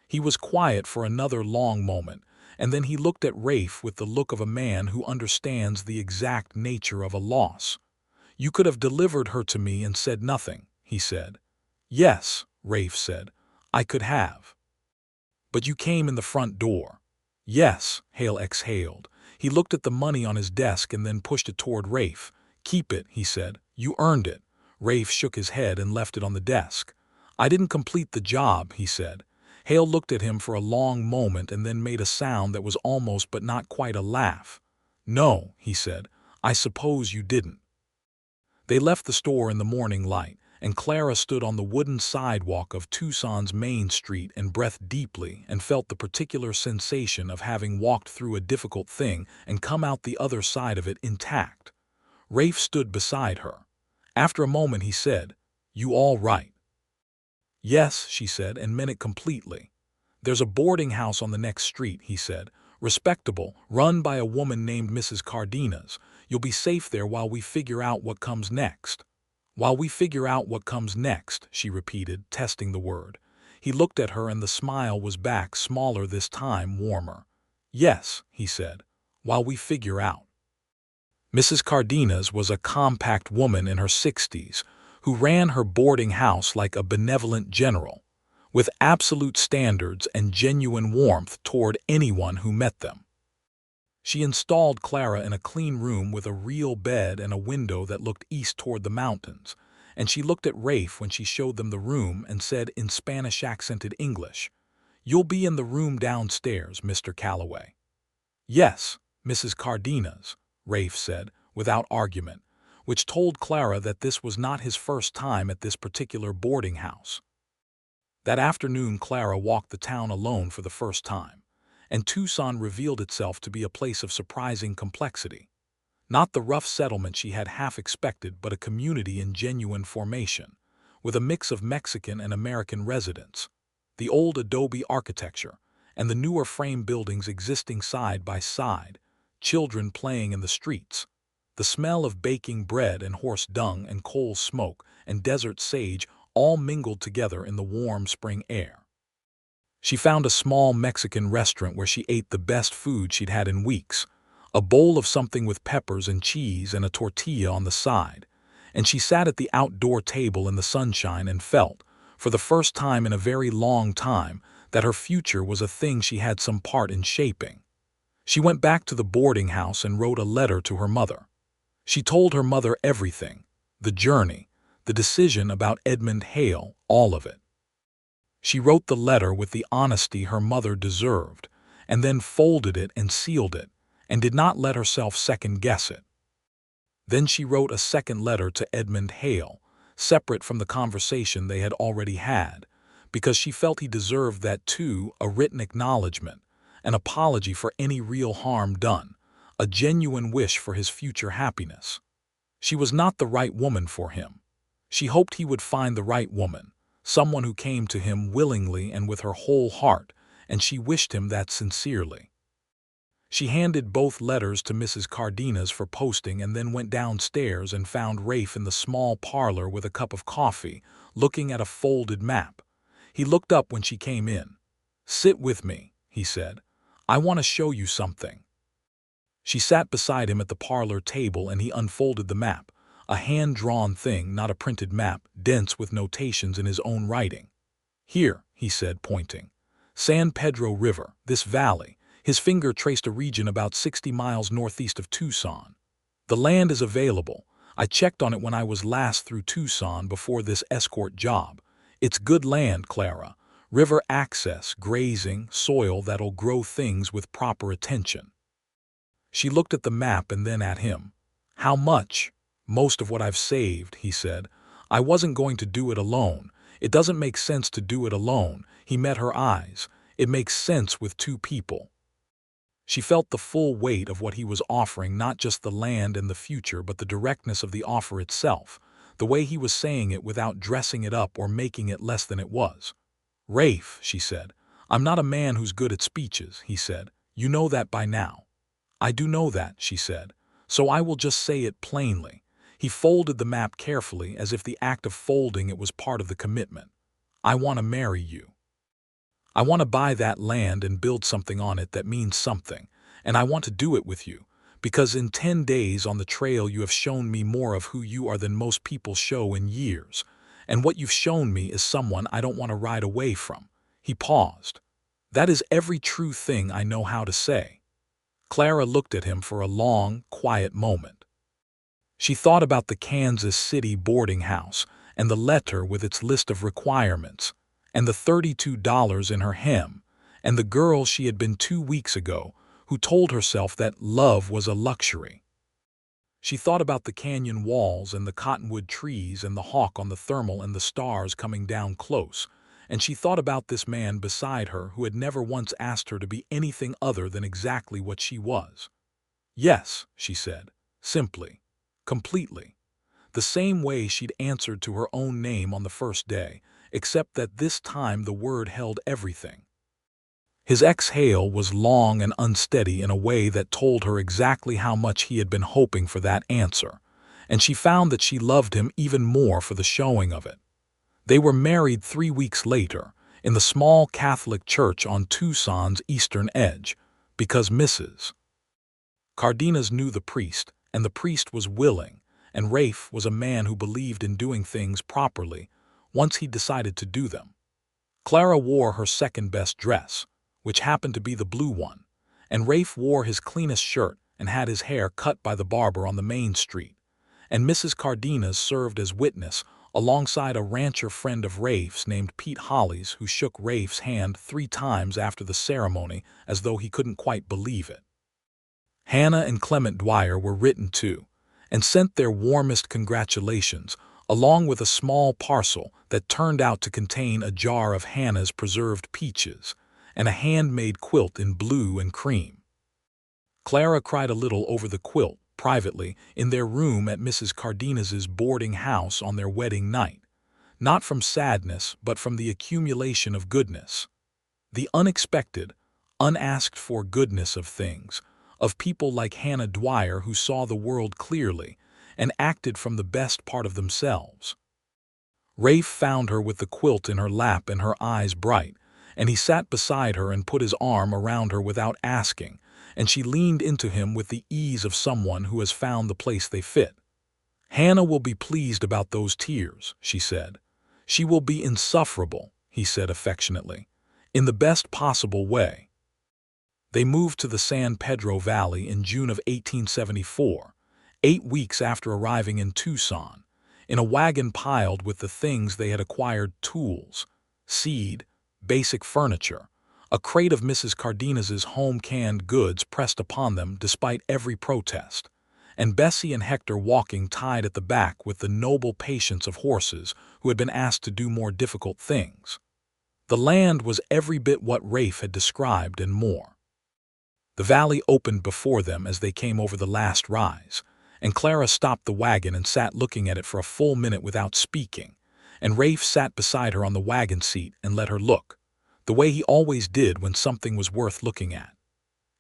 He was quiet for another long moment, and then he looked at Rafe with the look of a man who understands the exact nature of a loss. "You could have delivered her to me and said nothing," he said. "Yes," Rafe said, "I could have." "But you came in the front door." "Yes," Hale exhaled. He looked at the money on his desk and then pushed it toward Rafe. "Keep it," he said. "You earned it." Rafe shook his head and left it on the desk. "I didn't complete the job," he said. Hale looked at him for a long moment and then made a sound that was almost but not quite a laugh. "No," he said, "I suppose you didn't." They left the store in the morning light, and Clara stood on the wooden sidewalk of Tucson's Main Street and breathed deeply and felt the particular sensation of having walked through a difficult thing and come out the other side of it intact. Rafe stood beside her. After a moment he said, "You all right?" "Yes," she said, and meant it completely. "There's a boarding house on the next street," he said. "Respectable, run by a woman named Mrs. Cardenas. You'll be safe there while we figure out what comes next." "While we figure out what comes next," she repeated, testing the word. He looked at her and the smile was back, smaller this time, warmer. "Yes," he said, "while we figure out." Mrs. Cardenas was a compact woman in her 60s, who ran her boarding house like a benevolent general, with absolute standards and genuine warmth toward anyone who met them. She installed Clara in a clean room with a real bed and a window that looked east toward the mountains, and she looked at Rafe when she showed them the room and said in Spanish-accented English, "You'll be in the room downstairs, Mr. Calloway." "Yes, Mrs. Cardenas," Rafe said, without argument, which told Clara that this was not his first time at this particular boarding house. That afternoon Clara walked the town alone for the first time, and Tucson revealed itself to be a place of surprising complexity. Not the rough settlement she had half expected, but a community in genuine formation, with a mix of Mexican and American residents, the old adobe architecture, and the newer frame buildings existing side by side, children playing in the streets, the smell of baking bread and horse dung and coal smoke and desert sage all mingled together in the warm spring air. She found a small Mexican restaurant where she ate the best food she'd had in weeks, a bowl of something with peppers and cheese and a tortilla on the side, and she sat at the outdoor table in the sunshine and felt, for the first time in a very long time, that her future was a thing she had some part in shaping. She went back to the boarding house and wrote a letter to her mother. She told her mother everything, the journey, the decision about Edmund Hale, all of it. She wrote the letter with the honesty her mother deserved, and then folded it and sealed it, and did not let herself second-guess it. Then she wrote a second letter to Edmund Hale, separate from the conversation they had already had, because she felt he deserved that too, a written acknowledgement, an apology for any real harm done, a genuine wish for his future happiness. She was not the right woman for him. She hoped he would find the right woman, someone who came to him willingly and with her whole heart, and she wished him that sincerely. She handed both letters to Mrs. Cardenas for posting and then went downstairs and found Rafe in the small parlor with a cup of coffee, looking at a folded map. He looked up when she came in. "Sit with me," he said. "I want to show you something." She sat beside him at the parlor table and he unfolded the map, a hand-drawn thing, not a printed map, dense with notations in his own writing. "Here," he said, pointing. "San Pedro River, this valley." His finger traced a region about 60 miles northeast of Tucson. "The land is available. I checked on it when I was last through Tucson before this Escort job. It's good land, Clara. River access, grazing, soil that'll grow things with proper attention." She looked at the map and then at him. "How much?" "Most of what I've saved," he said. "I wasn't going to do it alone. It doesn't make sense to do it alone." He met her eyes. "It makes sense with two people." She felt the full weight of what he was offering, not just the land and the future, but the directness of the offer itself, the way he was saying it without dressing it up or making it less than it was. "Rafe," she said. "I'm not a man who's good at speeches," he said. "You know that by now." "I do know that," she said. "So I will just say it plainly." He folded the map carefully, as if the act of folding it was part of the commitment. "I want to marry you. I want to buy that land and build something on it that means something, and I want to do it with you, because in 10 days on the trail you have shown me more of who you are than most people show in years, and what you've shown me is someone I don't want to ride away from." He paused. "That is every true thing I know how to say." Clara looked at him for a long, quiet moment. She thought about the Kansas City boarding house and the letter with its list of requirements, and the $32 in her hem, and the girl she had been 2 weeks ago who told herself that love was a luxury. She thought about the canyon walls and the cottonwood trees and the hawk on the thermal and the stars coming down close, and she thought about this man beside her who had never once asked her to be anything other than exactly what she was. "Yes," she said, simply, completely, the same way she'd answered to her own name on the first day, except that this time the word held everything. His exhale was long and unsteady in a way that told her exactly how much he had been hoping for that answer, and she found that she loved him even more for the showing of it. They were married 3 weeks later, in the small Catholic church on Tucson's eastern edge, because Mrs. Cardenas knew the priest, and the priest was willing, and Rafe was a man who believed in doing things properly once he decided to do them. Clara wore her second-best dress, which happened to be the blue one, and Rafe wore his cleanest shirt and had his hair cut by the barber on the main street, and Mrs. Cardenas served as witness alongside a rancher friend of Rafe's named Pete Hollies, who shook Rafe's hand 3 times after the ceremony as though he couldn't quite believe it. Hannah and Clement Dwyer were written to, and sent their warmest congratulations, along with a small parcel that turned out to contain a jar of Hannah's preserved peaches and a handmade quilt in blue and cream. Clara cried a little over the quilt, privately, in their room at Mrs. Cardenas's boarding house on their wedding night, not from sadness but from the accumulation of goodness. The unexpected, unasked-for goodness of things, of people like Hannah Dwyer who saw the world clearly and acted from the best part of themselves. Rafe found her with the quilt in her lap and her eyes bright, and he sat beside her and put his arm around her without asking, and she leaned into him with the ease of someone who has found the place they fit. "Hannah will be pleased about those tears," she said. "She will be insufferable," he said affectionately, "in the best possible way." They moved to the San Pedro Valley in June of 1874, 8 weeks after arriving in Tucson, in a wagon piled with the things they had acquired: tools, seed, basic furniture, a crate of Mrs. Cardenas's home-canned goods pressed upon them despite every protest, and Bessie and Hector walking tied at the back with the noble patience of horses who had been asked to do more difficult things. The land was every bit what Rafe had described and more. The valley opened before them as they came over the last rise, and Clara stopped the wagon and sat looking at it for a full minute without speaking, and Rafe sat beside her on the wagon seat and let her look, the way he always did when something was worth looking at.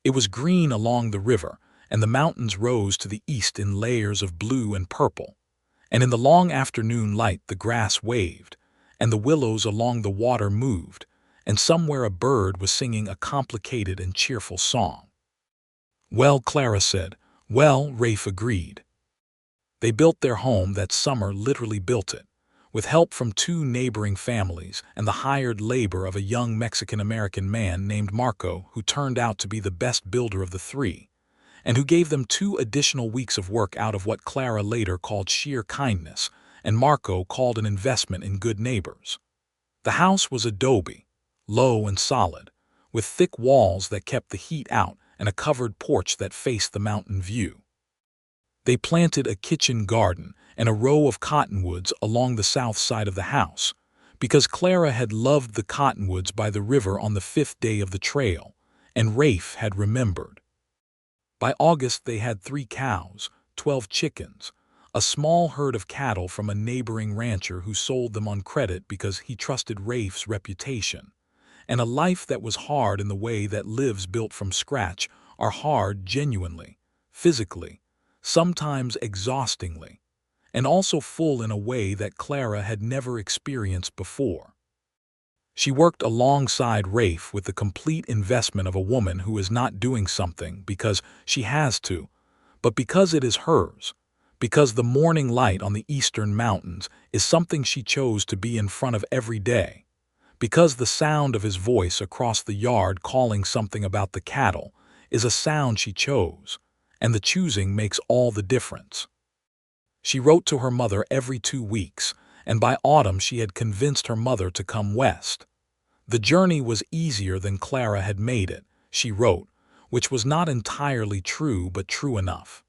It was green along the river, and the mountains rose to the east in layers of blue and purple, and in the long afternoon light the grass waved, and the willows along the water moved, and somewhere a bird was singing a complicated and cheerful song. "Well," Clara said. "Well," Rafe agreed. They built their home that summer, literally built it, with help from 2 neighboring families and the hired labor of a young Mexican-American man named Marco, who turned out to be the best builder of the 3, and who gave them 2 additional weeks of work out of what Clara later called sheer kindness, and Marco called an investment in good neighbors. The house was adobe, low and solid, with thick walls that kept the heat out and a covered porch that faced the mountain view. They planted a kitchen garden and a row of cottonwoods along the south side of the house, because Clara had loved the cottonwoods by the river on the 5th day of the trail, and Rafe had remembered. By August they had 3 cows, 12 chickens, a small herd of cattle from a neighboring rancher who sold them on credit because he trusted Rafe's reputation, and a life that was hard in the way that lives built from scratch are hard genuinely, physically, sometimes exhaustingly, and also full in a way that Clara had never experienced before. She worked alongside Rafe with the complete investment of a woman who is not doing something because she has to, but because it is hers, because the morning light on the eastern mountains is something she chose to be in front of every day, because the sound of his voice across the yard calling something about the cattle is a sound she chose, and the choosing makes all the difference. She wrote to her mother every 2 weeks, and by autumn she had convinced her mother to come west. The journey was easier than Clara had made it, she wrote, which was not entirely true but true enough.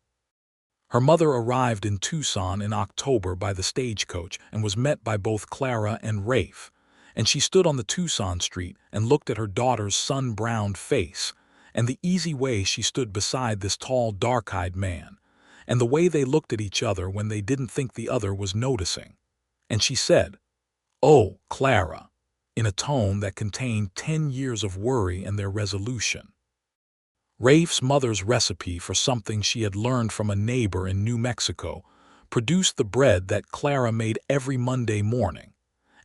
Her mother arrived in Tucson in October by the stagecoach and was met by both Clara and Rafe, and she stood on the Tucson street and looked at her daughter's sun-browned face, and the easy way she stood beside this tall, dark-eyed man, and the way they looked at each other when they didn't think the other was noticing. And she said, "Oh, Clara," in a tone that contained 10 years of worry and their resolution. Rafe's mother's recipe for something she had learned from a neighbor in New Mexico produced the bread that Clara made every Monday morning,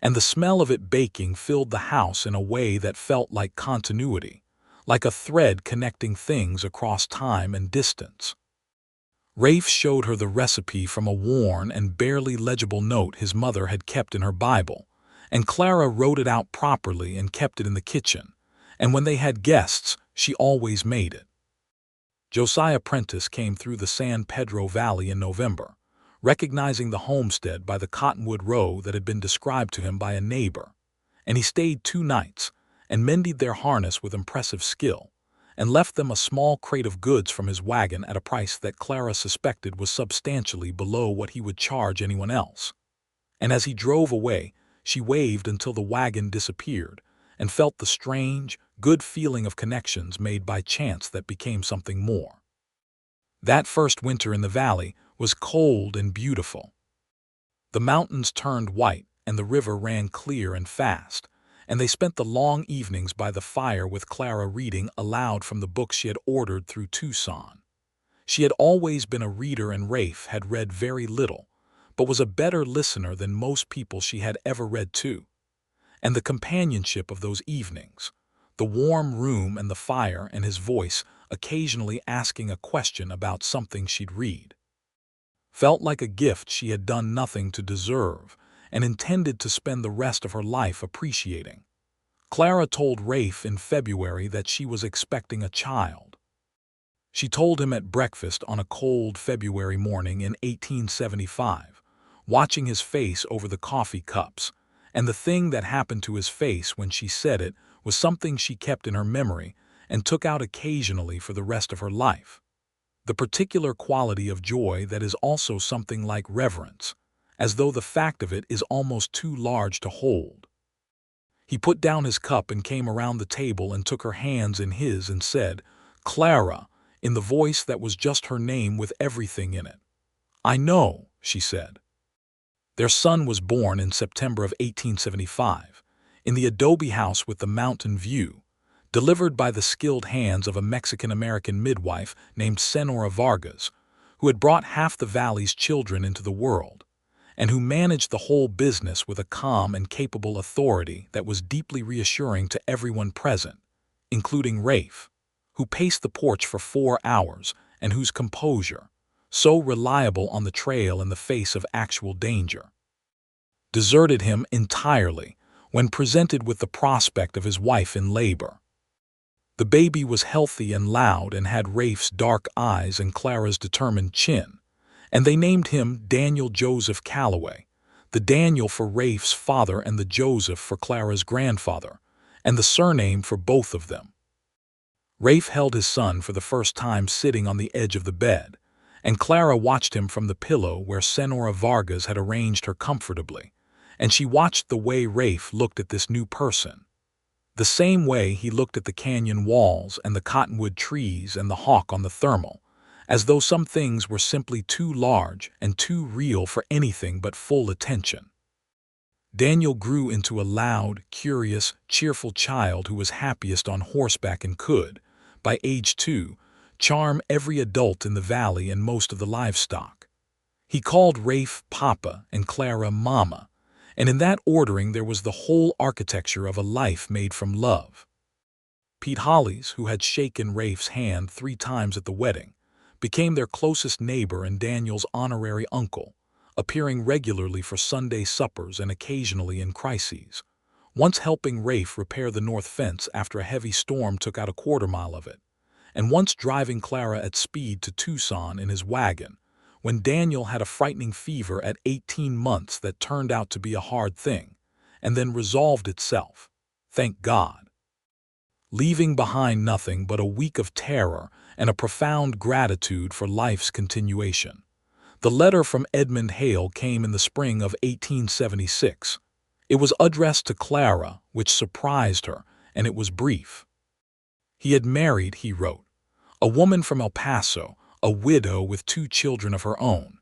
and the smell of it baking filled the house in a way that felt like continuity, like a thread connecting things across time and distance. Rafe showed her the recipe from a worn and barely legible note his mother had kept in her Bible, and Clara wrote it out properly and kept it in the kitchen, and when they had guests, she always made it. Josiah Prentice came through the San Pedro Valley in November, recognizing the homestead by the cottonwood row that had been described to him by a neighbor, and he stayed 2 nights and mended their harness with impressive skill, and left them a small crate of goods from his wagon at a price that Clara suspected was substantially below what he would charge anyone else. And as he drove away, she waved until the wagon disappeared, and felt the strange, good feeling of connections made by chance that became something more. That first winter in the valley was cold and beautiful. The mountains turned white and the river ran clear and fast, and they spent the long evenings by the fire with Clara reading aloud from the books she had ordered through Tucson. She had always been a reader, and Rafe had read very little, but was a better listener than most people she had ever read to. And the companionship of those evenings, the warm room and the fire and his voice occasionally asking a question about something she'd read, felt like a gift she had done nothing to deserve and intended to spend the rest of her life appreciating. Clara told Rafe in February that she was expecting a child. She told him at breakfast on a cold February morning in 1875, watching his face over the coffee cups, and the thing that happened to his face when she said it was something she kept in her memory and took out occasionally for the rest of her life. The particular quality of joy that is also something like reverence, as though the fact of it is almost too large to hold. He put down his cup and came around the table and took her hands in his and said, "Clara," in the voice that was just her name with everything in it. "I know," she said. Their son was born in September of 1875, in the adobe house with the mountain view, delivered by the skilled hands of a Mexican-American midwife named Senora Vargas, who had brought half the valley's children into the world, and who managed the whole business with a calm and capable authority that was deeply reassuring to everyone present, including Rafe, who paced the porch for 4 hours and whose composure, so reliable on the trail in the face of actual danger, deserted him entirely when presented with the prospect of his wife in labor. The baby was healthy and loud and had Rafe's dark eyes and Clara's determined chin, and they named him Daniel Joseph Calloway, the Daniel for Rafe's father and the Joseph for Clara's grandfather, and the surname for both of them. Rafe held his son for the first time sitting on the edge of the bed, and Clara watched him from the pillow where Senora Vargas had arranged her comfortably, and she watched the way Rafe looked at this new person, the same way he looked at the canyon walls and the cottonwood trees and the hawk on the thermal, as though some things were simply too large and too real for anything but full attention. Daniel grew into a loud, curious, cheerful child who was happiest on horseback and could, by age 2, charm every adult in the valley and most of the livestock. He called Rafe Papa and Clara Mama, and in that ordering there was the whole architecture of a life made from love. Pete Hollis, who had shaken Rafe's hand 3 times at the wedding, became their closest neighbor and Daniel's honorary uncle, appearing regularly for Sunday suppers and occasionally in crises, once helping Rafe repair the north fence after a heavy storm took out a quarter-mile of it, and once driving Clara at speed to Tucson in his wagon, when Daniel had a frightening fever at 18 months that turned out to be a hard thing, and then resolved itself, thank God, leaving behind nothing but a week of terror and a profound gratitude for life's continuation. The letter from Edmund Hale came in the spring of 1876. It was addressed to Clara, which surprised her, and it was brief. He had married, he wrote, a woman from El Paso, a widow with 2 children of her own.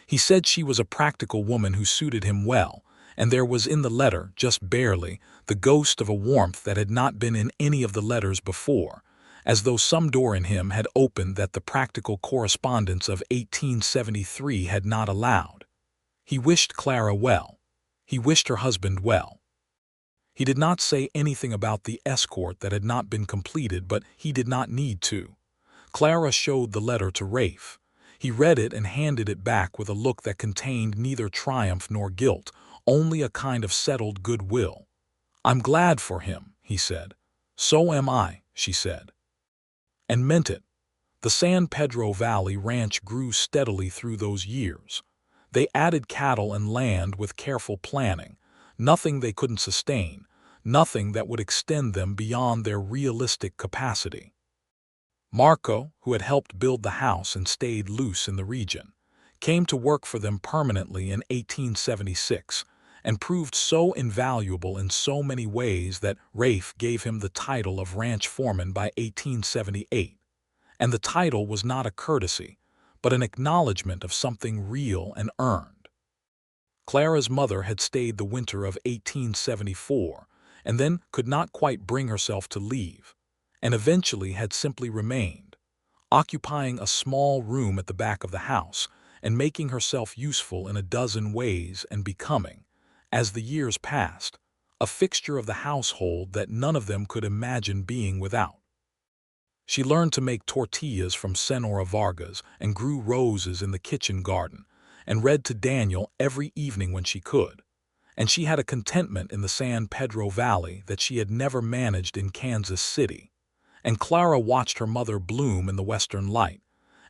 He said she was a practical woman who suited him well, and there was in the letter, just barely, the ghost of a warmth that had not been in any of the letters before, as though some door in him had opened that the practical correspondence of 1873 had not allowed. He wished Clara well. He wished her husband well. He did not say anything about the escort that had not been completed, but he did not need to. Clara showed the letter to Rafe. He read it and handed it back with a look that contained neither triumph nor guilt, only a kind of settled goodwill. "I'm glad for him," he said. "So am I," she said. And meant it. The San Pedro Valley Ranch grew steadily through those years. They added cattle and land with careful planning, nothing they couldn't sustain, nothing that would extend them beyond their realistic capacity. Marco, who had helped build the house and stayed loose in the region, came to work for them permanently in 1876 and proved so invaluable in so many ways that Rafe gave him the title of ranch foreman by 1878. And the title was not a courtesy, but an acknowledgement of something real and earned. Clara's mother had stayed the winter of 1874 and then could not quite bring herself to leave, and eventually had simply remained, occupying a small room at the back of the house and making herself useful in a dozen ways and becoming, as the years passed, a fixture of the household that none of them could imagine being without. She learned to make tortillas from Senora Vargas and grew roses in the kitchen garden and read to Daniel every evening when she could, and she had a contentment in the San Pedro Valley that she had never managed in Kansas City, and Clara watched her mother bloom in the western light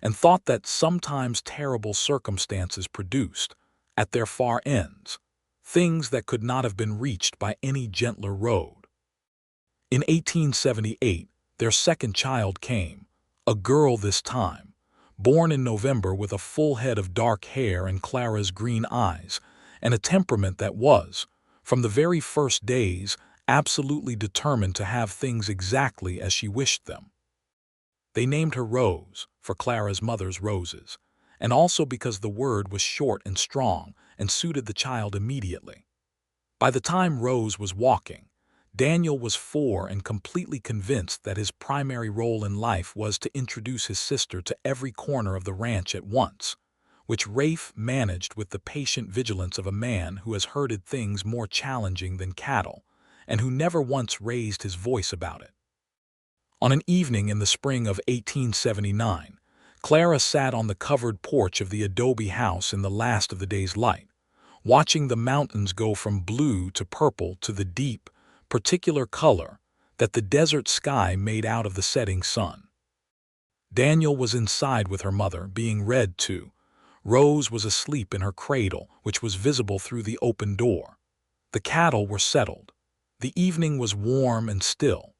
and thought that sometimes terrible circumstances produced, at their far ends, things that could not have been reached by any gentler road. In 1878, their second child came, a girl this time, born in November with a full head of dark hair and Clara's green eyes, and a temperament that was, from the very first days, absolutely determined to have things exactly as she wished them. They named her Rose, for Clara's mother's roses, and also because the word was short and strong and suited the child immediately. By the time Rose was walking, Daniel was 4 and completely convinced that his primary role in life was to introduce his sister to every corner of the ranch at once, which Rafe managed with the patient vigilance of a man who has herded things more challenging than cattle, and who never once raised his voice about it. On an evening in the spring of 1879, Clara sat on the covered porch of the adobe house in the last of the day's light, watching the mountains go from blue to purple to the deep, particular color that the desert sky made out of the setting sun. Daniel was inside with her mother, being read to. Rose was asleep in her cradle, which was visible through the open door. The cattle were settled. The evening was warm and still.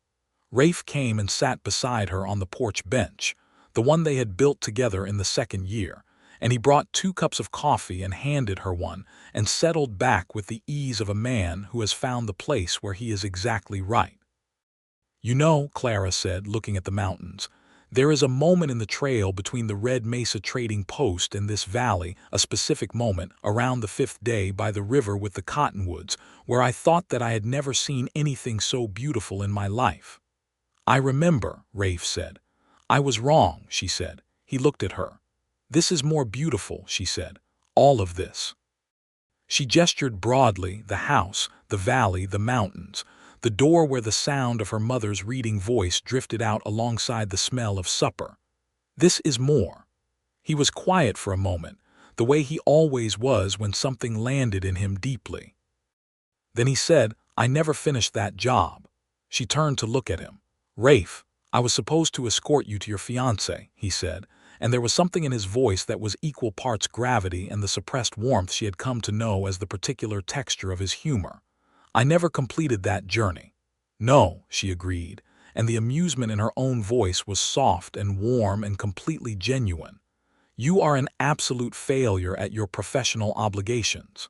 Rafe came and sat beside her on the porch bench, the one they had built together in the second year, and he brought 2 cups of coffee and handed her one and settled back with the ease of a man who has found the place where he is exactly right. "You know," Clara said, looking at the mountains, "there is a moment in the trail between the Red Mesa trading post and this valley, a specific moment, around the 5th day by the river with the cottonwoods, where I thought that I had never seen anything so beautiful in my life." "I remember," Rafe said. "I was wrong," she said. He looked at her. "This is more beautiful," she said. "All of this." She gestured broadly, the house, the valley, the mountains, the door where the sound of her mother's reading voice drifted out alongside the smell of supper. "This is more." He was quiet for a moment, the way he always was when something landed in him deeply. Then he said, "I never finished that job." She turned to look at him. "Rafe, I was supposed to escort you to your fiancé," he said, and there was something in his voice that was equal parts gravity and the suppressed warmth she had come to know as the particular texture of his humor. "I never completed that journey." "No," she agreed, and the amusement in her own voice was soft and warm and completely genuine. "You are an absolute failure at your professional obligations."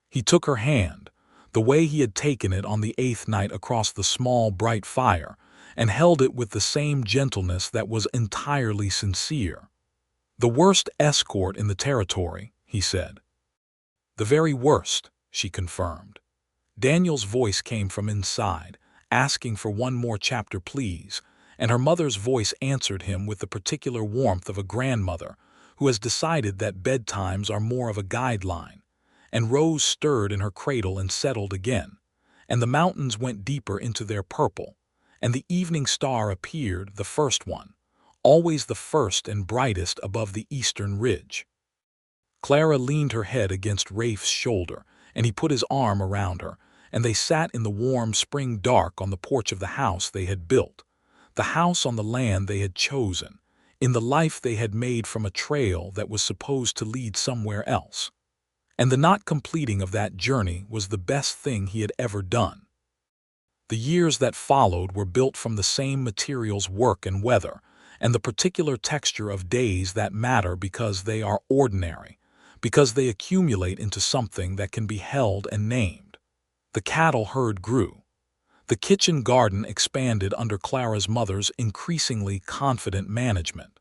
He took her hand, the way he had taken it on the 8th night across the small, bright fire, and held it with the same gentleness that was entirely sincere. "The worst escort in the territory," he said. "The very worst," she confirmed. Daniel's voice came from inside, asking for one more chapter, please, and her mother's voice answered him with the particular warmth of a grandmother who has decided that bedtimes are more of a guideline. And Rose stirred in her cradle and settled again, and the mountains went deeper into their purple, and the evening star appeared, the first one, always the first and brightest above the eastern ridge. Clara leaned her head against Rafe's shoulder, and he put his arm around her, and they sat in the warm spring dark on the porch of the house they had built, the house on the land they had chosen, in the life they had made from a trail that was supposed to lead somewhere else. And the not completing of that journey was the best thing he had ever done. The years that followed were built from the same materials, work and weather, and the particular texture of days that matter because they are ordinary, because they accumulate into something that can be held and named. The cattle herd grew. The kitchen garden expanded under Clara's mother's increasingly confident management.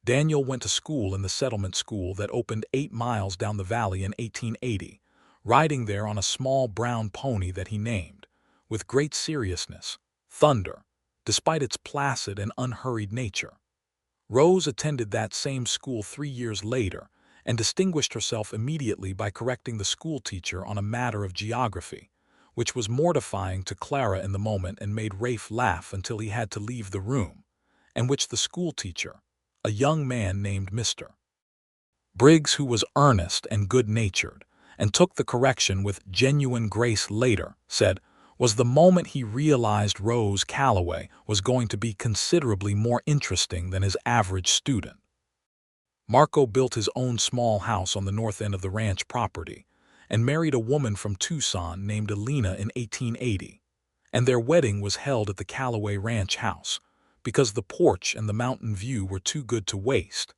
Daniel went to school in the settlement school that opened 8 miles down the valley in 1880, riding there on a small brown pony that he named, with great seriousness, Thunder, despite its placid and unhurried nature. Rose attended that same school 3 years later and distinguished herself immediately by correcting the schoolteacher on a matter of geography, which was mortifying to Clara in the moment and made Rafe laugh until he had to leave the room, and which the schoolteacher, a young man named Mr. Briggs, who was earnest and good-natured, and took the correction with genuine grace later, said, was the moment he realized Rafe Calloway was going to be considerably more interesting than his average student. Marco built his own small house on the north end of the ranch property, and married a woman from Tucson named Alina in 1880, and their wedding was held at the Calloway ranch house, because the porch and the mountain view were too good to waste,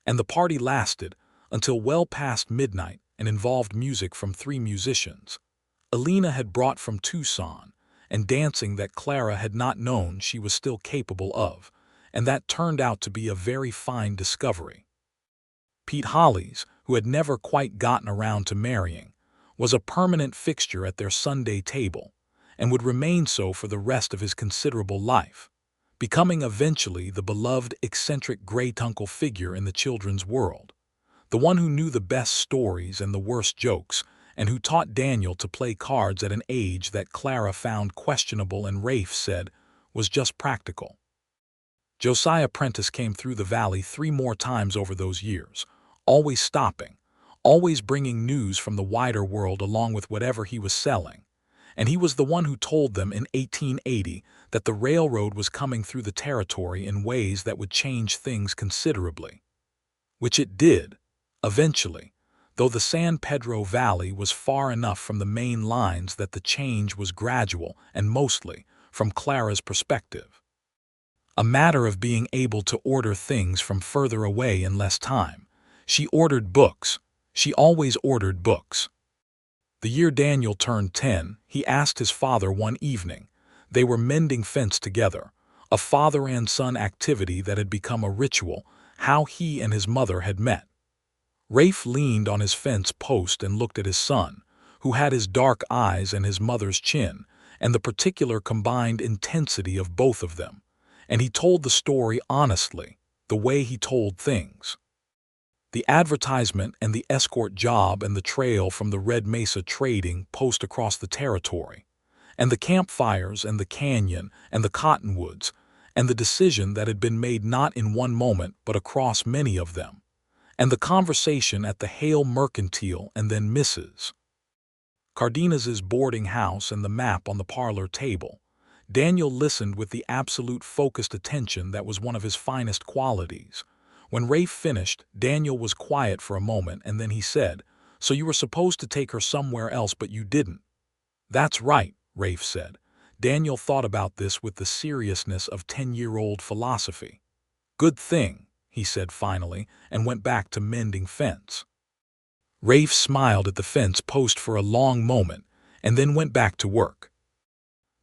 and the party lasted until well past midnight and involved music from 3 musicians Alina had brought from Tucson, and dancing that Clara had not known she was still capable of, and that turned out to be a very fine discovery. Pete Hollis, who had never quite gotten around to marrying, was a permanent fixture at their Sunday table, and would remain so for the rest of his considerable life, becoming eventually the beloved eccentric great-uncle figure in the children's world, the one who knew the best stories and the worst jokes, and who taught Daniel to play cards at an age that Clara found questionable and Rafe said was just practical. Josiah Prentice came through the valley 3 more times over those years, always stopping, always bringing news from the wider world along with whatever he was selling, and he was the one who told them in 1880 that the railroad was coming through the territory in ways that would change things considerably. Which it did, eventually, though the San Pedro Valley was far enough from the main lines that the change was gradual and mostly, from Clara's perspective, a matter of being able to order things from further away in less time. She ordered books. She always ordered books. The year Daniel turned 10, he asked his father one evening. They were mending fence together, a father and son activity that had become a ritual, how he and his mother had met. Rafe leaned on his fence post and looked at his son, who had his dark eyes and his mother's chin, and the particular combined intensity of both of them, and he told the story honestly, the way he told things. The advertisement and the Escort job and the trail from the Red Mesa trading post across the territory, and the campfires and the canyon and the cottonwoods, and the decision that had been made not in one moment but across many of them, and the conversation at the Hale Mercantile and then Mrs. Cardenas's boarding house and the map on the parlor table. Daniel listened with the absolute focused attention that was one of his finest qualities. When Rafe finished, Daniel was quiet for a moment and then he said, "So you were supposed to take her somewhere else but you didn't." "That's right," Rafe said. Daniel thought about this with the seriousness of 10-year-old philosophy. "Good thing," he said finally, and went back to mending fence. Rafe smiled at the fence post for a long moment and then went back to work.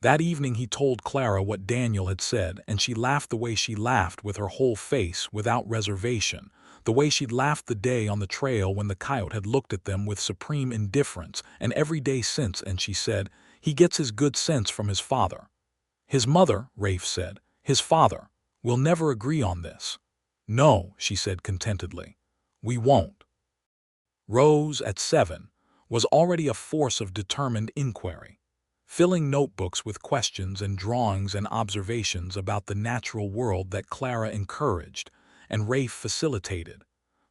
That evening he told Clara what Daniel had said, and she laughed the way she laughed with her whole face without reservation, the way she'd laughed the day on the trail when the coyote had looked at them with supreme indifference, and every day since, and she said, "He gets his good sense from his father." "His mother," Rafe said, "his father, will never agree on this." "No," she said contentedly, "we won't." Rose, at 7, was already a force of determined inquiry, filling notebooks with questions and drawings and observations about the natural world that Clara encouraged and Rafe facilitated,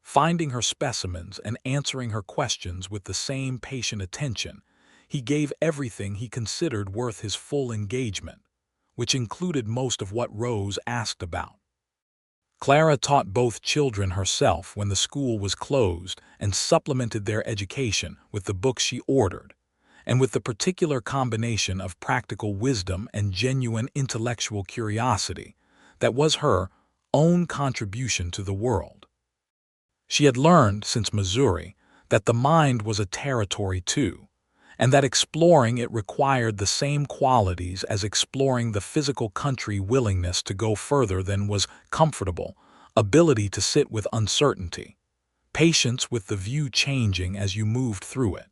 finding her specimens and answering her questions with the same patient attention. He gave everything he considered worth his full engagement, which included most of what Rose asked about. Clara taught both children herself when the school was closed and supplemented their education with the books she ordered, and with the particular combination of practical wisdom and genuine intellectual curiosity that was her own contribution to the world. She had learned, since Missouri, that the mind was a territory too, and that exploring it required the same qualities as exploring the physical country: willingness to go further than was comfortable, ability to sit with uncertainty, patience with the view changing as you moved through it.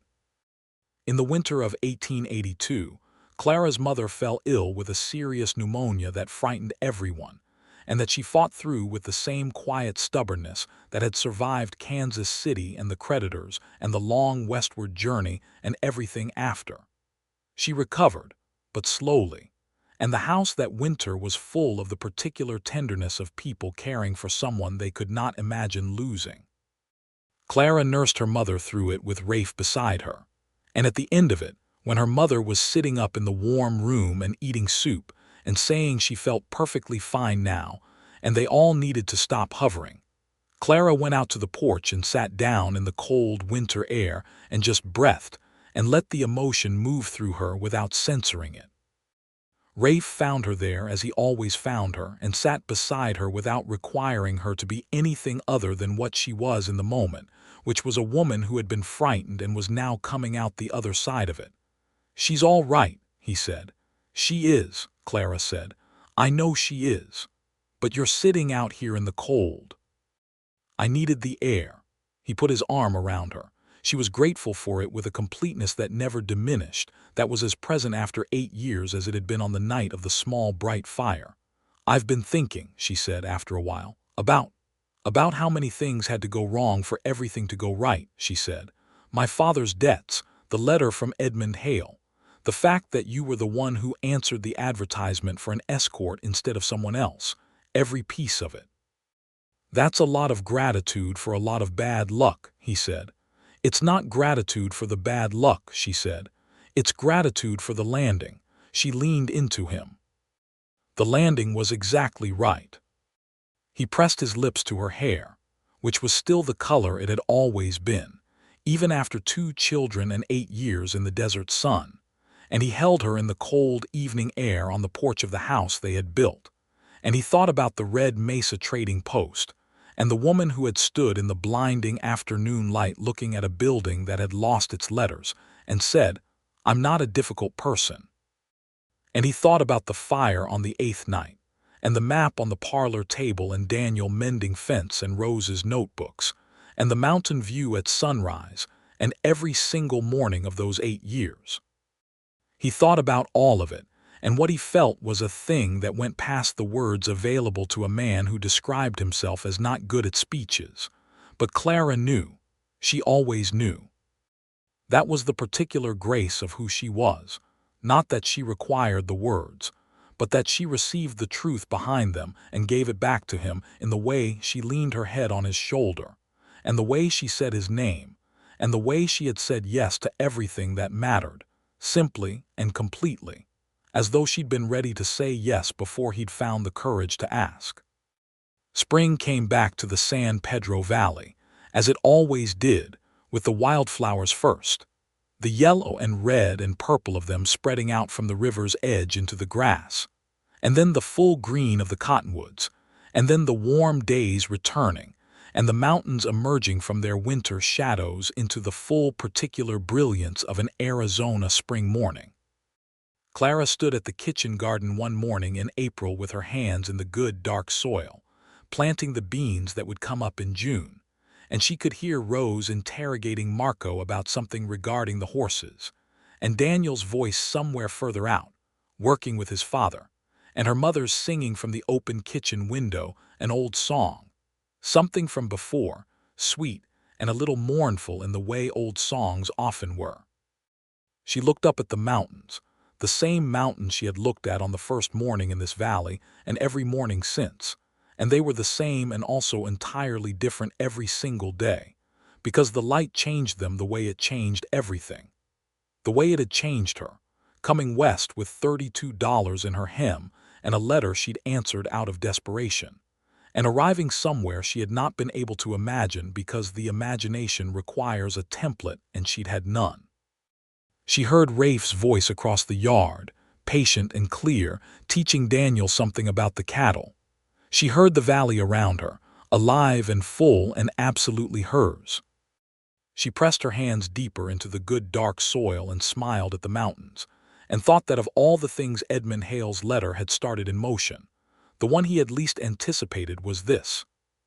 In the winter of 1882, Clara's mother fell ill with a serious pneumonia that frightened everyone, and that she fought through with the same quiet stubbornness that had survived Kansas City and the creditors and the long westward journey and everything after. She recovered, but slowly, and the house that winter was full of the particular tenderness of people caring for someone they could not imagine losing. Clara nursed her mother through it with Rafe beside her, and at the end of it, when her mother was sitting up in the warm room and eating soup and saying she felt perfectly fine now, and they all needed to stop hovering, Clara went out to the porch and sat down in the cold winter air and just breathed and let the emotion move through her without censoring it. Rafe found her there as he always found her and sat beside her without requiring her to be anything other than what she was in the moment, which was a woman who had been frightened and was now coming out the other side of it. "She's all right," he said. "She is," Clara said. "I know she is. But you're sitting out here in the cold." "I needed the air." He put his arm around her. She was grateful for it with a completeness that never diminished, that was as present after 8 years as it had been on the night of the small bright fire. "I've been thinking," she said after a while, about how many things had to go wrong for everything to go right," she said. "My father's debts, the letter from Edmund Hale, the fact that you were the one who answered the advertisement for an escort instead of someone else, every piece of it." "That's a lot of gratitude for a lot of bad luck," he said. "It's not gratitude for the bad luck," she said. "It's gratitude for the landing." She leaned into him. The landing was exactly right. He pressed his lips to her hair, which was still the color it had always been, even after 2 children and 8 years in the desert sun, and he held her in the cold evening air on the porch of the house they had built, and he thought about the Red Mesa trading post, and the woman who had stood in the blinding afternoon light looking at a building that had lost its letters, and said, "I'm not a difficult person." And he thought about the fire on the 8th night, and the map on the parlor table and Daniel mending fence and Rose's notebooks, and the mountain view at sunrise, and every single morning of those 8 years. He thought about all of it, and what he felt was a thing that went past the words available to a man who described himself as not good at speeches. But Clara knew. She always knew. That was the particular grace of who she was, not that she required the words, but that she received the truth behind them and gave it back to him in the way she leaned her head on his shoulder, and the way she said his name, and the way she had said yes to everything that mattered, simply and completely, as though she'd been ready to say yes before he'd found the courage to ask. Spring came back to the San Pedro Valley, as it always did, with the wildflowers first, the yellow and red and purple of them spreading out from the river's edge into the grass, and then the full green of the cottonwoods, and then the warm days returning, and the mountains emerging from their winter shadows into the full particular brilliance of an Arizona spring morning. Clara stood at the kitchen garden one morning in April with her hands in the good dark soil, planting the beans that would come up in June, and she could hear Rose interrogating Marco about something regarding the horses, and Daniel's voice somewhere further out, working with his father, and her mother's singing from the open kitchen window an old song, something from before, sweet and a little mournful in the way old songs often were. She looked up at the mountains, the same mountains she had looked at on the first morning in this valley and every morning since, and they were the same and also entirely different every single day, because the light changed them the way it changed everything. The way it had changed her, coming west with $32 in her hem and a letter she'd answered out of desperation, and arriving somewhere she had not been able to imagine because the imagination requires a template and she'd had none. She heard Rafe's voice across the yard, patient and clear, teaching Daniel something about the cattle. She heard the valley around her, alive and full and absolutely hers. She pressed her hands deeper into the good dark soil and smiled at the mountains, and thought that of all the things Edmund Hale's letter had started in motion, the one he had least anticipated was this,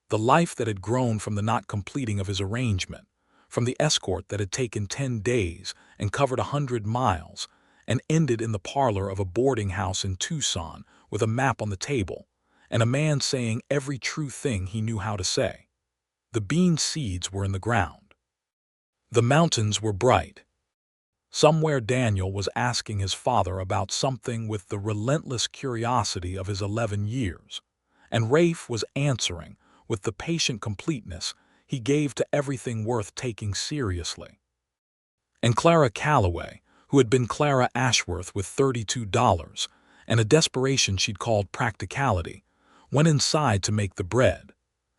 the life that had grown from the not completing of his arrangement, from the escort that had taken 10 days and covered 100 miles, and ended in the parlor of a boarding house in Tucson with a map on the table, and a man saying every true thing he knew how to say. The bean seeds were in the ground. The mountains were bright. Somewhere Daniel was asking his father about something with the relentless curiosity of his 11 years, and Rafe was answering with the patient completeness he gave to everything worth taking seriously. And Clara Calloway, who had been Clara Ashworth with $32 and a desperation she'd called practicality, went inside to make the bread,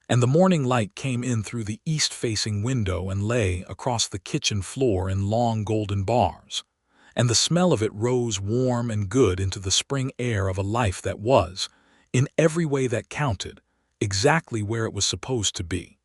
and the morning light came in through the east-facing window and lay across the kitchen floor in long golden bars, and the smell of it rose warm and good into the spring air of a life that was, in every way that counted, exactly where it was supposed to be.